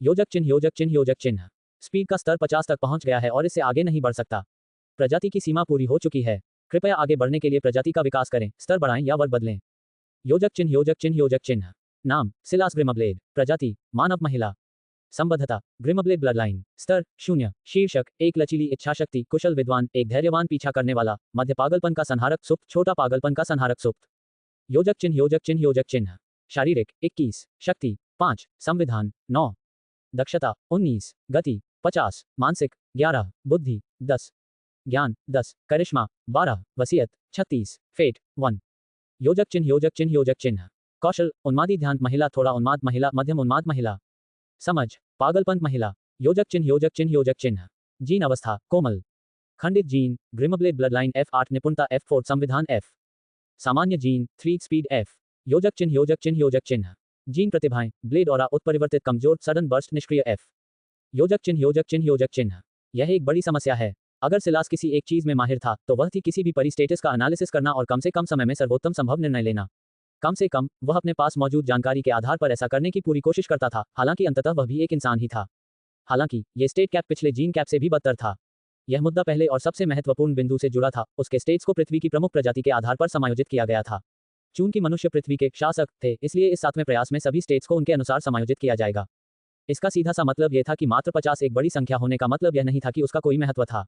योजक चिन्ह, योजक चिन्ह, योजक चिन्ह। स्पीड का स्तर 50 तक पहुंच गया है और इससे आगे नहीं बढ़ सकता। प्रजाति की सीमा पूरी हो चुकी है। कृपया आगे बढ़ने के लिए प्रजाति का विकास करें, स्तर बढ़ाएं या वर्ग बदलें। योजक चिन्ह, योजक चिन्ह, योजक चिन्ह। नाम सिलास ग्रिमब्लेड। प्रजाति मानव महिला। संबद्धता ग्रिमब्लेड ब्लडलाइन। स्तर 0। शीर्षक एक लचीली इच्छाशक्ति, कुशल विद्वान, एक धैर्यवान पीछा करने वाला, मध्य पागलपन का संहारक सुप्त, छोटा पागलपन का संहारक सुप्त। योजक चिन्ह, योजक चिन्ह, योजक चिन्ह। शारीरिक 21, शक्ति 5, संविधान 9, दक्षता 19, गति 50, मानसिक 11, बुद्धि 10, ज्ञान 10, करिश्मा 12, वसीयत 36, फेट 1। योजक चिन्ह, योजक चिन्ह, योजक चिन्ह। कौशल उन्मादी ध्यान महिला, थोड़ा उन्माद महिला, मध्यम उन्माद महिला। समझ पागलपन महिला। योजक चिन्ह, योजक चिन्ह, योजक चिन्ह। जीन अवस्था कोमल। खंडित जीन ग्रिमब्लेड ब्लडलाइन F8 निपुणता F4 संविधान F। सामान्य जीन 3 स्पीड F। योजक चिन्ह, योजक चिन्ह, योजक चिन्ह। जीन प्रतिभाएं ब्लेड और उत्परिवर्तित कमजोर सडन बर्स्ट निष्क्रिय F। योजक चिन्ह, योजक चिन्ह, योजक चिन्ह। यह एक बड़ी समस्या है। अगर सिलास किसी एक चीज में माहिर था तो वह थी किसी भी परिस्टेटस का एनालिसिस करना और कम से कम समय में सर्वोत्तम संभव निर्णय लेना। कम से कम वह अपने पास मौजूद जानकारी के आधार पर ऐसा करने की पूरी कोशिश करता था, हालांकि अंततः वह भी एक इंसान ही था। हालांकि ये स्टेट कैप पिछले जीन कैप से भी बदतर था। यह मुद्दा पहले और सबसे महत्वपूर्ण बिंदु से जुड़ा था, उसके स्टेट्स को पृथ्वी की प्रमुख प्रजाति के आधार पर समायोजित किया गया था। चूंकि मनुष्य पृथ्वी के शासक थे, इसलिए इस 7वें प्रयास में सभी स्टेट्स को उनके अनुसार समायोजित किया जाएगा। इसका सीधा सा मतलब यह था कि मात्र 50 एक बड़ी संख्या होने का मतलब यह नहीं था कि उसका कोई महत्व था।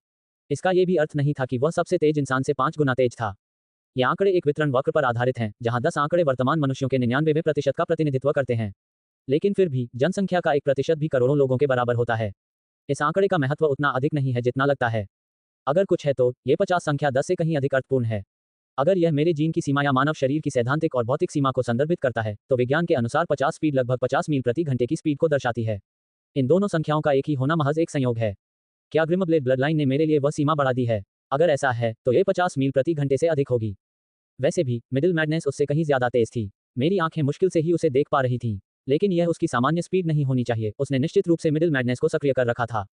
इसका यह भी अर्थ नहीं था कि वह सबसे तेज इंसान से 5 गुना तेज था। ये आंकड़े एक वितरण वक्र पर आधारित हैं, जहां 10 आंकड़े वर्तमान मनुष्यों के 99% का प्रतिनिधित्व करते हैं। लेकिन फिर भी जनसंख्या का 1% भी करोड़ों लोगों के बराबर होता है। इस आंकड़े का महत्व उतना अधिक नहीं है जितना लगता है। अगर कुछ है तो ये 50 संख्या 10 से कहीं अधिक अर्थपूर्ण है। अगर यह मेरे जीन की सीमा या मानव शरीर की सैद्धांतिक और भौतिक सीमा को संदर्भित करता है, तो विज्ञान के अनुसार 50 स्पीड लगभग 50 मील प्रति घंटे की स्पीड को दर्शाती है। इन दोनों संख्याओं का एक ही होना महज एक संयोग है। क्या ग्रिमब्लेड ब्लडलाइन ने मेरे लिए वह सीमा बढ़ा दी है? अगर ऐसा है तो ये 50 मील प्रति घंटे से अधिक होगी। वैसे भी मिडिल मैडनेस उससे कहीं ज्यादा तेज थी। मेरी आंखें मुश्किल से ही उसे देख पा रही थीं, लेकिन यह उसकी सामान्य स्पीड नहीं होनी चाहिए। उसने निश्चित रूप से मिडिल मैडनेस को सक्रिय कर रखा था।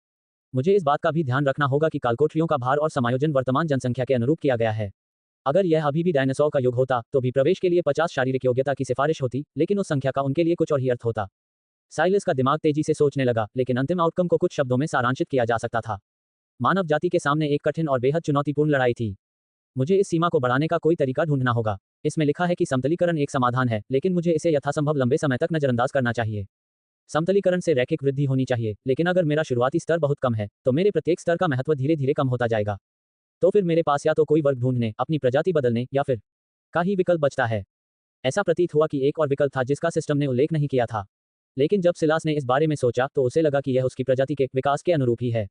मुझे इस बात का भी ध्यान रखना होगा कि कालकोठरियों का भार और समायोजन वर्तमान जनसंख्या के अनुरूप किया गया है। अगर यह अभी भी डायनासोर का युग होता तो भी प्रवेश के लिए 50 शारीरिक योग्यता की सिफारिश होती, लेकिन उस संख्या का उनके लिए कुछ और ही अर्थ होता। साइलस का दिमाग तेजी से सोचने लगा, लेकिन अंतिम आउटकम को कुछ शब्दों में सारांशित किया जा सकता था। मानव जाति के सामने एक कठिन और बेहद चुनौतीपूर्ण लड़ाई थी। मुझे इस सीमा को बढ़ाने का कोई तरीका ढूंढना होगा। इसमें लिखा है कि समतलीकरण एक समाधान है, लेकिन मुझे इसे यथासंभव लंबे समय तक नजरअंदाज करना चाहिए। समतलीकरण से रैखिक वृद्धि होनी चाहिए, लेकिन अगर मेरा शुरुआती स्तर बहुत कम है तो मेरे प्रत्येक स्तर का महत्व धीरे धीरे कम होता जाएगा। तो फिर मेरे पास या तो कोई वर्ग ढूंढने, अपनी प्रजाति बदलने या फिर का ही विकल्प बचता है। ऐसा प्रतीत हुआ कि एक और विकल्प था जिसका सिस्टम ने उल्लेख नहीं किया था, लेकिन जब सिलास ने इस बारे में सोचा तो उसे लगा कि यह उसकी प्रजाति के विकास के अनुरूप ही है।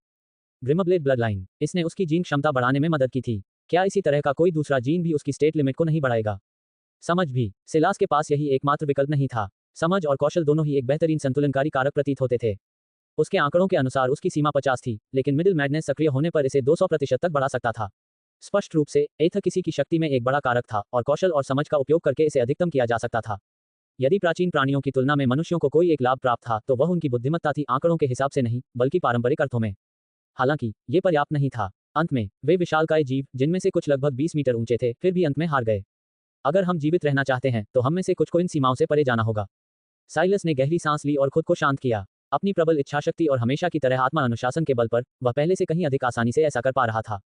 ग्रिमब्लेड ब्लड लाइन, इसने उसकी जीन क्षमता बढ़ाने में मदद की थी। क्या इसी तरह का कोई दूसरा जीन भी उसकी स्टेट लिमिट को नहीं बढ़ाएगा? समझ भी, सिलास के पास यही एकमात्र विकल्प नहीं था। समझ और कौशल दोनों ही एक बेहतरीन संतुलनकारी कारक प्रतीत होते थे। उसके आंकड़ों के अनुसार उसकी सीमा 50 थी, लेकिन मिडिल मैडनेस सक्रिय होने पर इसे 200% तक बढ़ा सकता था। स्पष्ट रूप से एथ किसी की शक्ति में एक बड़ा कारक था और कौशल और समझ का उपयोग करके इसे अधिकतम किया जा सकता था। यदि प्राचीन प्राणियों की तुलना में मनुष्यों को कोई एक लाभ प्राप्त था तो वह उनकी बुद्धिमत्ता थी, आंकड़ों के हिसाब से नहीं बल्कि पारंपरिक अर्थों में। हालांकि ये पर्याप्त नहीं था। अंत में वे विशालकाय जीव, जिनमें से कुछ लगभग 20 मीटर ऊंचे थे, फिर भी अंत में हार गए। अगर हम जीवित रहना चाहते हैं तो हम में से कुछ को इन सीमाओं से परे जाना होगा। साइलस ने गहरी सांस ली और खुद को शांत किया। अपनी प्रबल इच्छाशक्ति और हमेशा की तरह आत्मा अनुशासन के बल पर वह पहले से कहीं अधिक आसानी से ऐसा कर पा रहा था।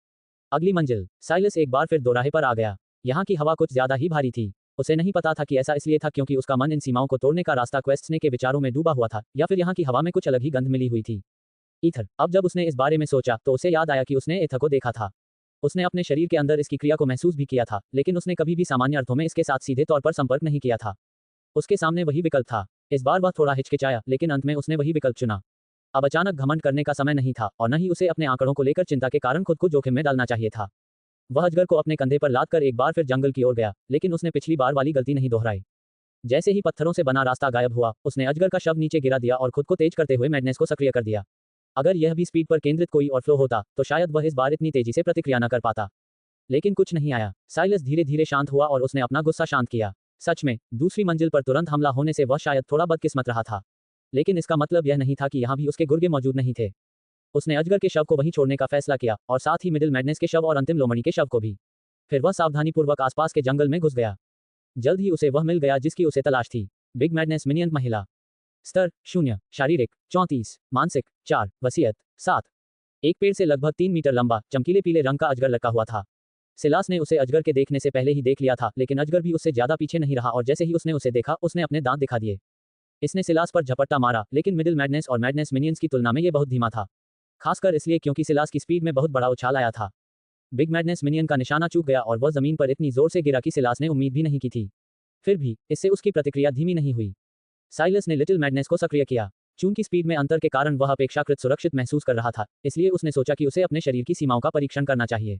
अगली मंजिल, साइलस एक बार फिर दोराहे पर आ गया। यहाँ की हवा कुछ ज्यादा ही भारी थी। उसे नहीं पता था कि ऐसा इसलिए था क्योंकि उसका मन इन सीमाओं को तोड़ने का रास्ता क्वेश्चने के विचारों में डूबा हुआ था, या फिर यहाँ की हवा में कुछ अलग ही गंध मिली हुई थी। ईथर। अब जब उसने इस बारे में सोचा तो उसे याद आया कि उसने एथर को देखा था। उसने अपने शरीर के अंदर इसकी क्रिया को महसूस भी किया था, लेकिन उसने कभी भी सामान्य अर्थों में इसके साथ सीधे तौर पर संपर्क नहीं किया था। उसके सामने वही विकल्प था। इस बार वह थोड़ा हिचकिचाया, लेकिन अंत में उसने वही विकल्प चुना। अब अचानक घमंड करने का समय नहीं था और न ही उसे अपने आंकड़ों को लेकर चिंता के कारण खुद को जोखिम में डालना चाहिए था। वह अजगर को अपने कंधे पर लाद कर एक बार फिर जंगल की ओर गया, लेकिन उसने पिछली बार वाली गलती नहीं दोहराई। जैसे ही पत्थरों से बना रास्ता गायब हुआ, उसने अजगर का शव नीचे गिरा दिया और खुद को तेज करते हुए मैडनेस को सक्रिय कर दिया। अगर यह भी स्पीड पर केंद्रित कोई और फ्लो होता तो शायद वह इस बार इतनी तेजी से प्रतिक्रिया न कर पाता। लेकिन कुछ नहीं आया। साइलस धीरे धीरे शांत हुआ और उसने अपना गुस्सा शांत किया। सच में, दूसरी मंजिल पर तुरंत हमला होने से वह शायद थोड़ा बदकिस्मत रहा था, लेकिन इसका मतलब यह नहीं था कि यहाँ भी उसके गुर्गे मौजूद नहीं थे। उसने अजगर के शव को वहीं छोड़ने का फैसला किया और साथ ही मिडिल मैडनेस के शव और अंतिम लोमड़ी के शव को भी। फिर वह सावधानीपूर्वक आसपास के जंगल में घुस गया। जल्द ही उसे वह मिल गया जिसकी उसे तलाश थी। बिग मैडनेस मिनियन महिला। स्तर 0, शारीरिक 34, मानसिक 4, वसीयत 7। एक पेड़ से लगभग 3 मीटर लंबा चमकीले पीले रंग का अजगर लटका हुआ था। सिलास ने उसे अजगर के देखने से पहले ही देख लिया था, लेकिन अजगर भी उससे ज्यादा पीछे नहीं रहा और जैसे ही उसने उसे देखा उसने अपने दांत दिखा दिए। इसने सिलास पर झपट्टा मारा, लेकिन मिडिल मैडनेस और मैडनेस मिनियंस की तुलना में यह बहुत धीमा था, खासकर इसलिए क्योंकि सिलास की स्पीड में बहुत बड़ा उछाल आया था। बिग मैडनेस मिनियन का निशाना चूक गया और वह जमीन पर इतनी जोर से गिरा कि सिलास ने उम्मीद भी नहीं की थी। फिर भी इससे उसकी प्रतिक्रिया धीमी नहीं हुई। साइलस ने लिटिल मैडनेस को सक्रिय किया। चूंकि स्पीड में अंतर के कारण वह अपेक्षाकृत सुरक्षित महसूस कर रहा था, इसलिए उसने सोचा कि उसे अपने शरीर की सीमाओं का परीक्षण करना चाहिए।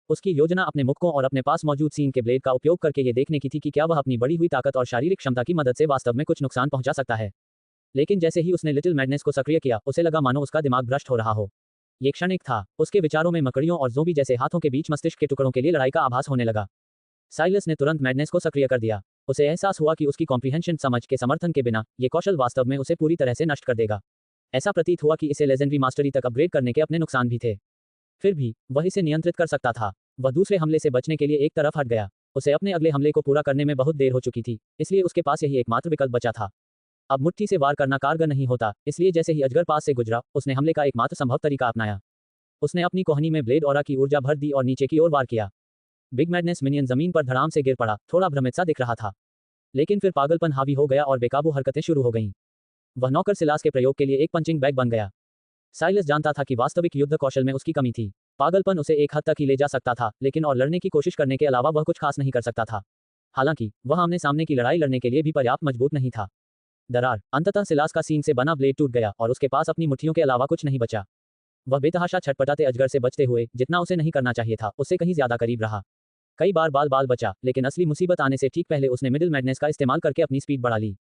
उसकी योजना अपने मुक्कों और अपने पास मौजूद सीन के ब्लेड का उपयोग करके ये देखने की थी कि क्या वह अपनी बढ़ी हुई ताकत और शारीरिक क्षमता की मदद से वास्तव में कुछ नुकसान पहुंचा सकता है। लेकिन जैसे ही उसने लिटिल मैडनेस को सक्रिय किया, उसे लगा मानो उसका दिमाग भ्रष्ट हो रहा हो। ये क्षणिक था। उसके विचारों में मकड़ियों और ज़ोंबी जैसे हाथों के बीच मस्तिष्क के टुकड़ों के लिए लड़ाई का आभास होने लगा। साइलस ने तुरंत मैडनेस को सक्रिय कर दिया। उसे एहसास हुआ कि उसकी कॉम्प्रिहेंशन समझ के समर्थन के बिना ये कौशल वास्तव में उसे पूरी तरह से नष्ट कर देगा। ऐसा प्रतीत हुआ कि इसे लेजेंडरी मास्टरी तक अपग्रेड करने के अपने नुकसान भी थे। फिर भी वह इसे नियंत्रित कर सकता था। वह दूसरे हमले से बचने के लिए एक तरफ हट गया। उसे अपने अगले हमले को पूरा करने में बहुत देर हो चुकी थी, इसलिए उसके पास यही एकमात्र विकल्प बचा था। अब मुट्ठी से वार करना कारगर नहीं होता, इसलिए जैसे ही अजगर पास से गुजरा, उसने हमले का एकमात्र संभव तरीका अपनाया। उसने अपनी कोहनी में ब्लेड ऑरा की ऊर्जा भर दी और नीचे की ओर वार किया। बिग मैडनेस मिनियन जमीन पर धड़ाम से गिर पड़ा, थोड़ा भ्रमित सा दिख रहा था, लेकिन फिर पागलपन हावी हो गया और बेकाबू हरकतें शुरू हो गईं। वह नौकर सिलास के प्रयोग के लिए एक पंचिंग बैग बन गया। साइलस जानता था कि वास्तविक युद्ध कौशल में उसकी कमी थी। पागलपन उसे एक हद तक ही ले जा सकता था, लेकिन और लड़ने की कोशिश करने के अलावा वह कुछ खास नहीं कर सकता था। हालांकि वह आमने सामने की लड़ाई लड़ने के लिए भी पर्याप्त मजबूत नहीं था। दरार। अंततः सिलास का सींग से बना ब्लेड टूट गया और उसके पास अपनी मुट्ठियों के अलावा कुछ नहीं बचा। वह बेतहाशा छटपटाते अजगर से बचते हुए, जितना उसे नहीं करना चाहिए था, उससे कहीं ज्यादा करीब रहा। कई बार बाल बचा, लेकिन असली मुसीबत आने से ठीक पहले उसने मिडिल मैडनेस का इस्तेमाल करके अपनी स्पीड बढ़ा ली।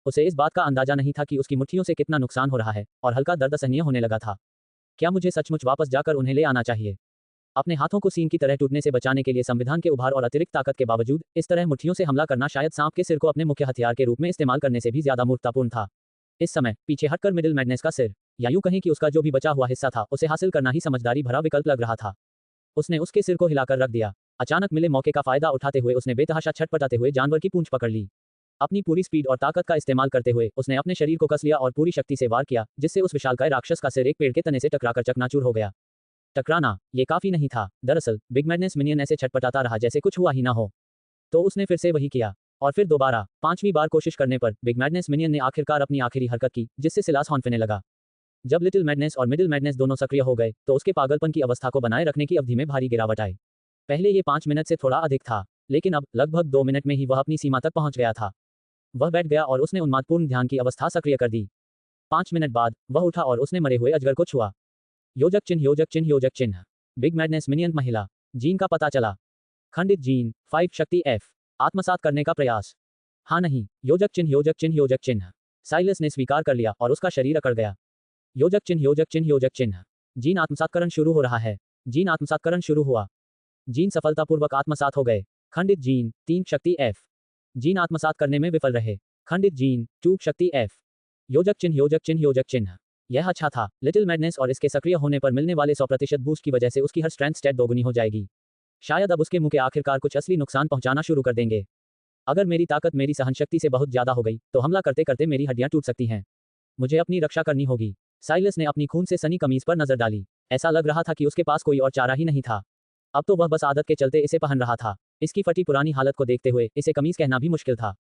उसे इस बात का अंदाजा नहीं था कि उसकी मुट्ठियों से कितना नुकसान हो रहा है, और हल्का दर्द असहनीय होने लगा था। क्या मुझे सचमुच वापस जाकर उन्हें ले आना चाहिए? अपने हाथों को सीन की तरह टूटने से बचाने के लिए संविधान के उभार और अतिरिक्त ताकत के बावजूद इस तरह मुट्ठियों से हमला करना शायद सांप के सिर को अपने मुख्य हथियार के रूप में इस्तेमाल करने से भी ज्यादा मूर्खतापूर्ण था। इस समय पीछे हटकर मिडिल मैडनेस का सिर, या यूं कहें कि उसका जो भी बचा हुआ हिस्सा था, उसे हासिल करना ही समझदारी भरा विकल्प लग रहा था। उसने उसके सिर को हिलाकर रख दिया। अचानक मिले मौके का फायदा उठाते हुए उसने बेतहाशा छटपटाते हुए जानवर की पूंछ पकड़ ली। अपनी पूरी स्पीड और ताकत का इस्तेमाल करते हुए उसने अपने शरीर को कस लिया और पूरी शक्ति से वार किया, जिससे उस विशालकाय राक्षस का सिर एक पेड़ के तने से टकराकर चकनाचूर हो गया। टकराना ये काफी नहीं था। दरअसल बिग मैडनेस मिनियन ऐसे छटपटाता रहा जैसे कुछ हुआ ही ना हो। तो उसने फिर से वही किया, और फिर दोबारा 5वीं बार कोशिश करने पर बिग मैडनेस मिनियन ने आखिरकार अपनी आखिरी हरकत की, जिससे सिलास हॉन्फिने लगा। जब लिटिल मैडनेस और मिडिल मैडनेस दोनों सक्रिय हो गए, तो उसके पागलपन की अवस्था को बनाए रखने की अवधि में भारी गिरावट आई। पहले ये 5 मिनट से थोड़ा अधिक था, लेकिन अब लगभग 2 मिनट में ही वह अपनी सीमा तक पहुंच गया था। वह बैठ गया और उसने उन्मादपूर्ण ध्यान की अवस्था सक्रिय कर दी। 5 मिनट बाद वह उठा और उसने मरे हुए अजगर को छुआ। योजक चिन्ह, योजक चिन्ह, योजक चिन्ह। बिग मैडनेस मिनियन महिला जीन का पता चला। खंडित जीन 5 शक्ति F आत्मसात करने का प्रयास। हाँ नहीं, योजक चिन्ह, योजक चिन्ह, योजक चिन्ह। साइलस ने स्वीकार कर लिया और उसका शरीर अकड़ गया। योजक चिन्ह, योजक चिन्ह, योजक चिन्ह। जीन आत्मसातकरण शुरू हो रहा है। जीन आत्मसातकरण शुरू हुआ। जीन सफलतापूर्वक आत्मसात हो गए। खंडित जीन 3 शक्ति F। जीन आत्मसात करने में विफल रहे। खंडित जीन 2 शक्ति F। योजक चिन्ह, योजक चिन्ह, योजक चिन्ह। यह अच्छा था। लिटिल मैडनेस और इसके सक्रिय होने पर मिलने वाले 100% बूस्ट की वजह से उसकी हर स्ट्रेंथ स्टेट दोगुनी हो जाएगी। शायद अब उसके मुंह के आखिरकार कुछ असली नुकसान पहुंचाना शुरू कर देंगे। अगर मेरी ताकत मेरी सहनशक्ति से बहुत ज्यादा हो गई, तो हमला करते करते मेरी हड्डियां टूट सकती हैं। मुझे अपनी रक्षा करनी होगी। साइलस ने अपनी खून से सनी कमीज पर नजर डाली। ऐसा लग रहा था कि उसके पास कोई और चारा ही नहीं था। अब तो वह बस आदत के चलते इसे पहन रहा था। इसकी फटी पुरानी हालत को देखते हुए इसे कमीज कहना भी मुश्किल था।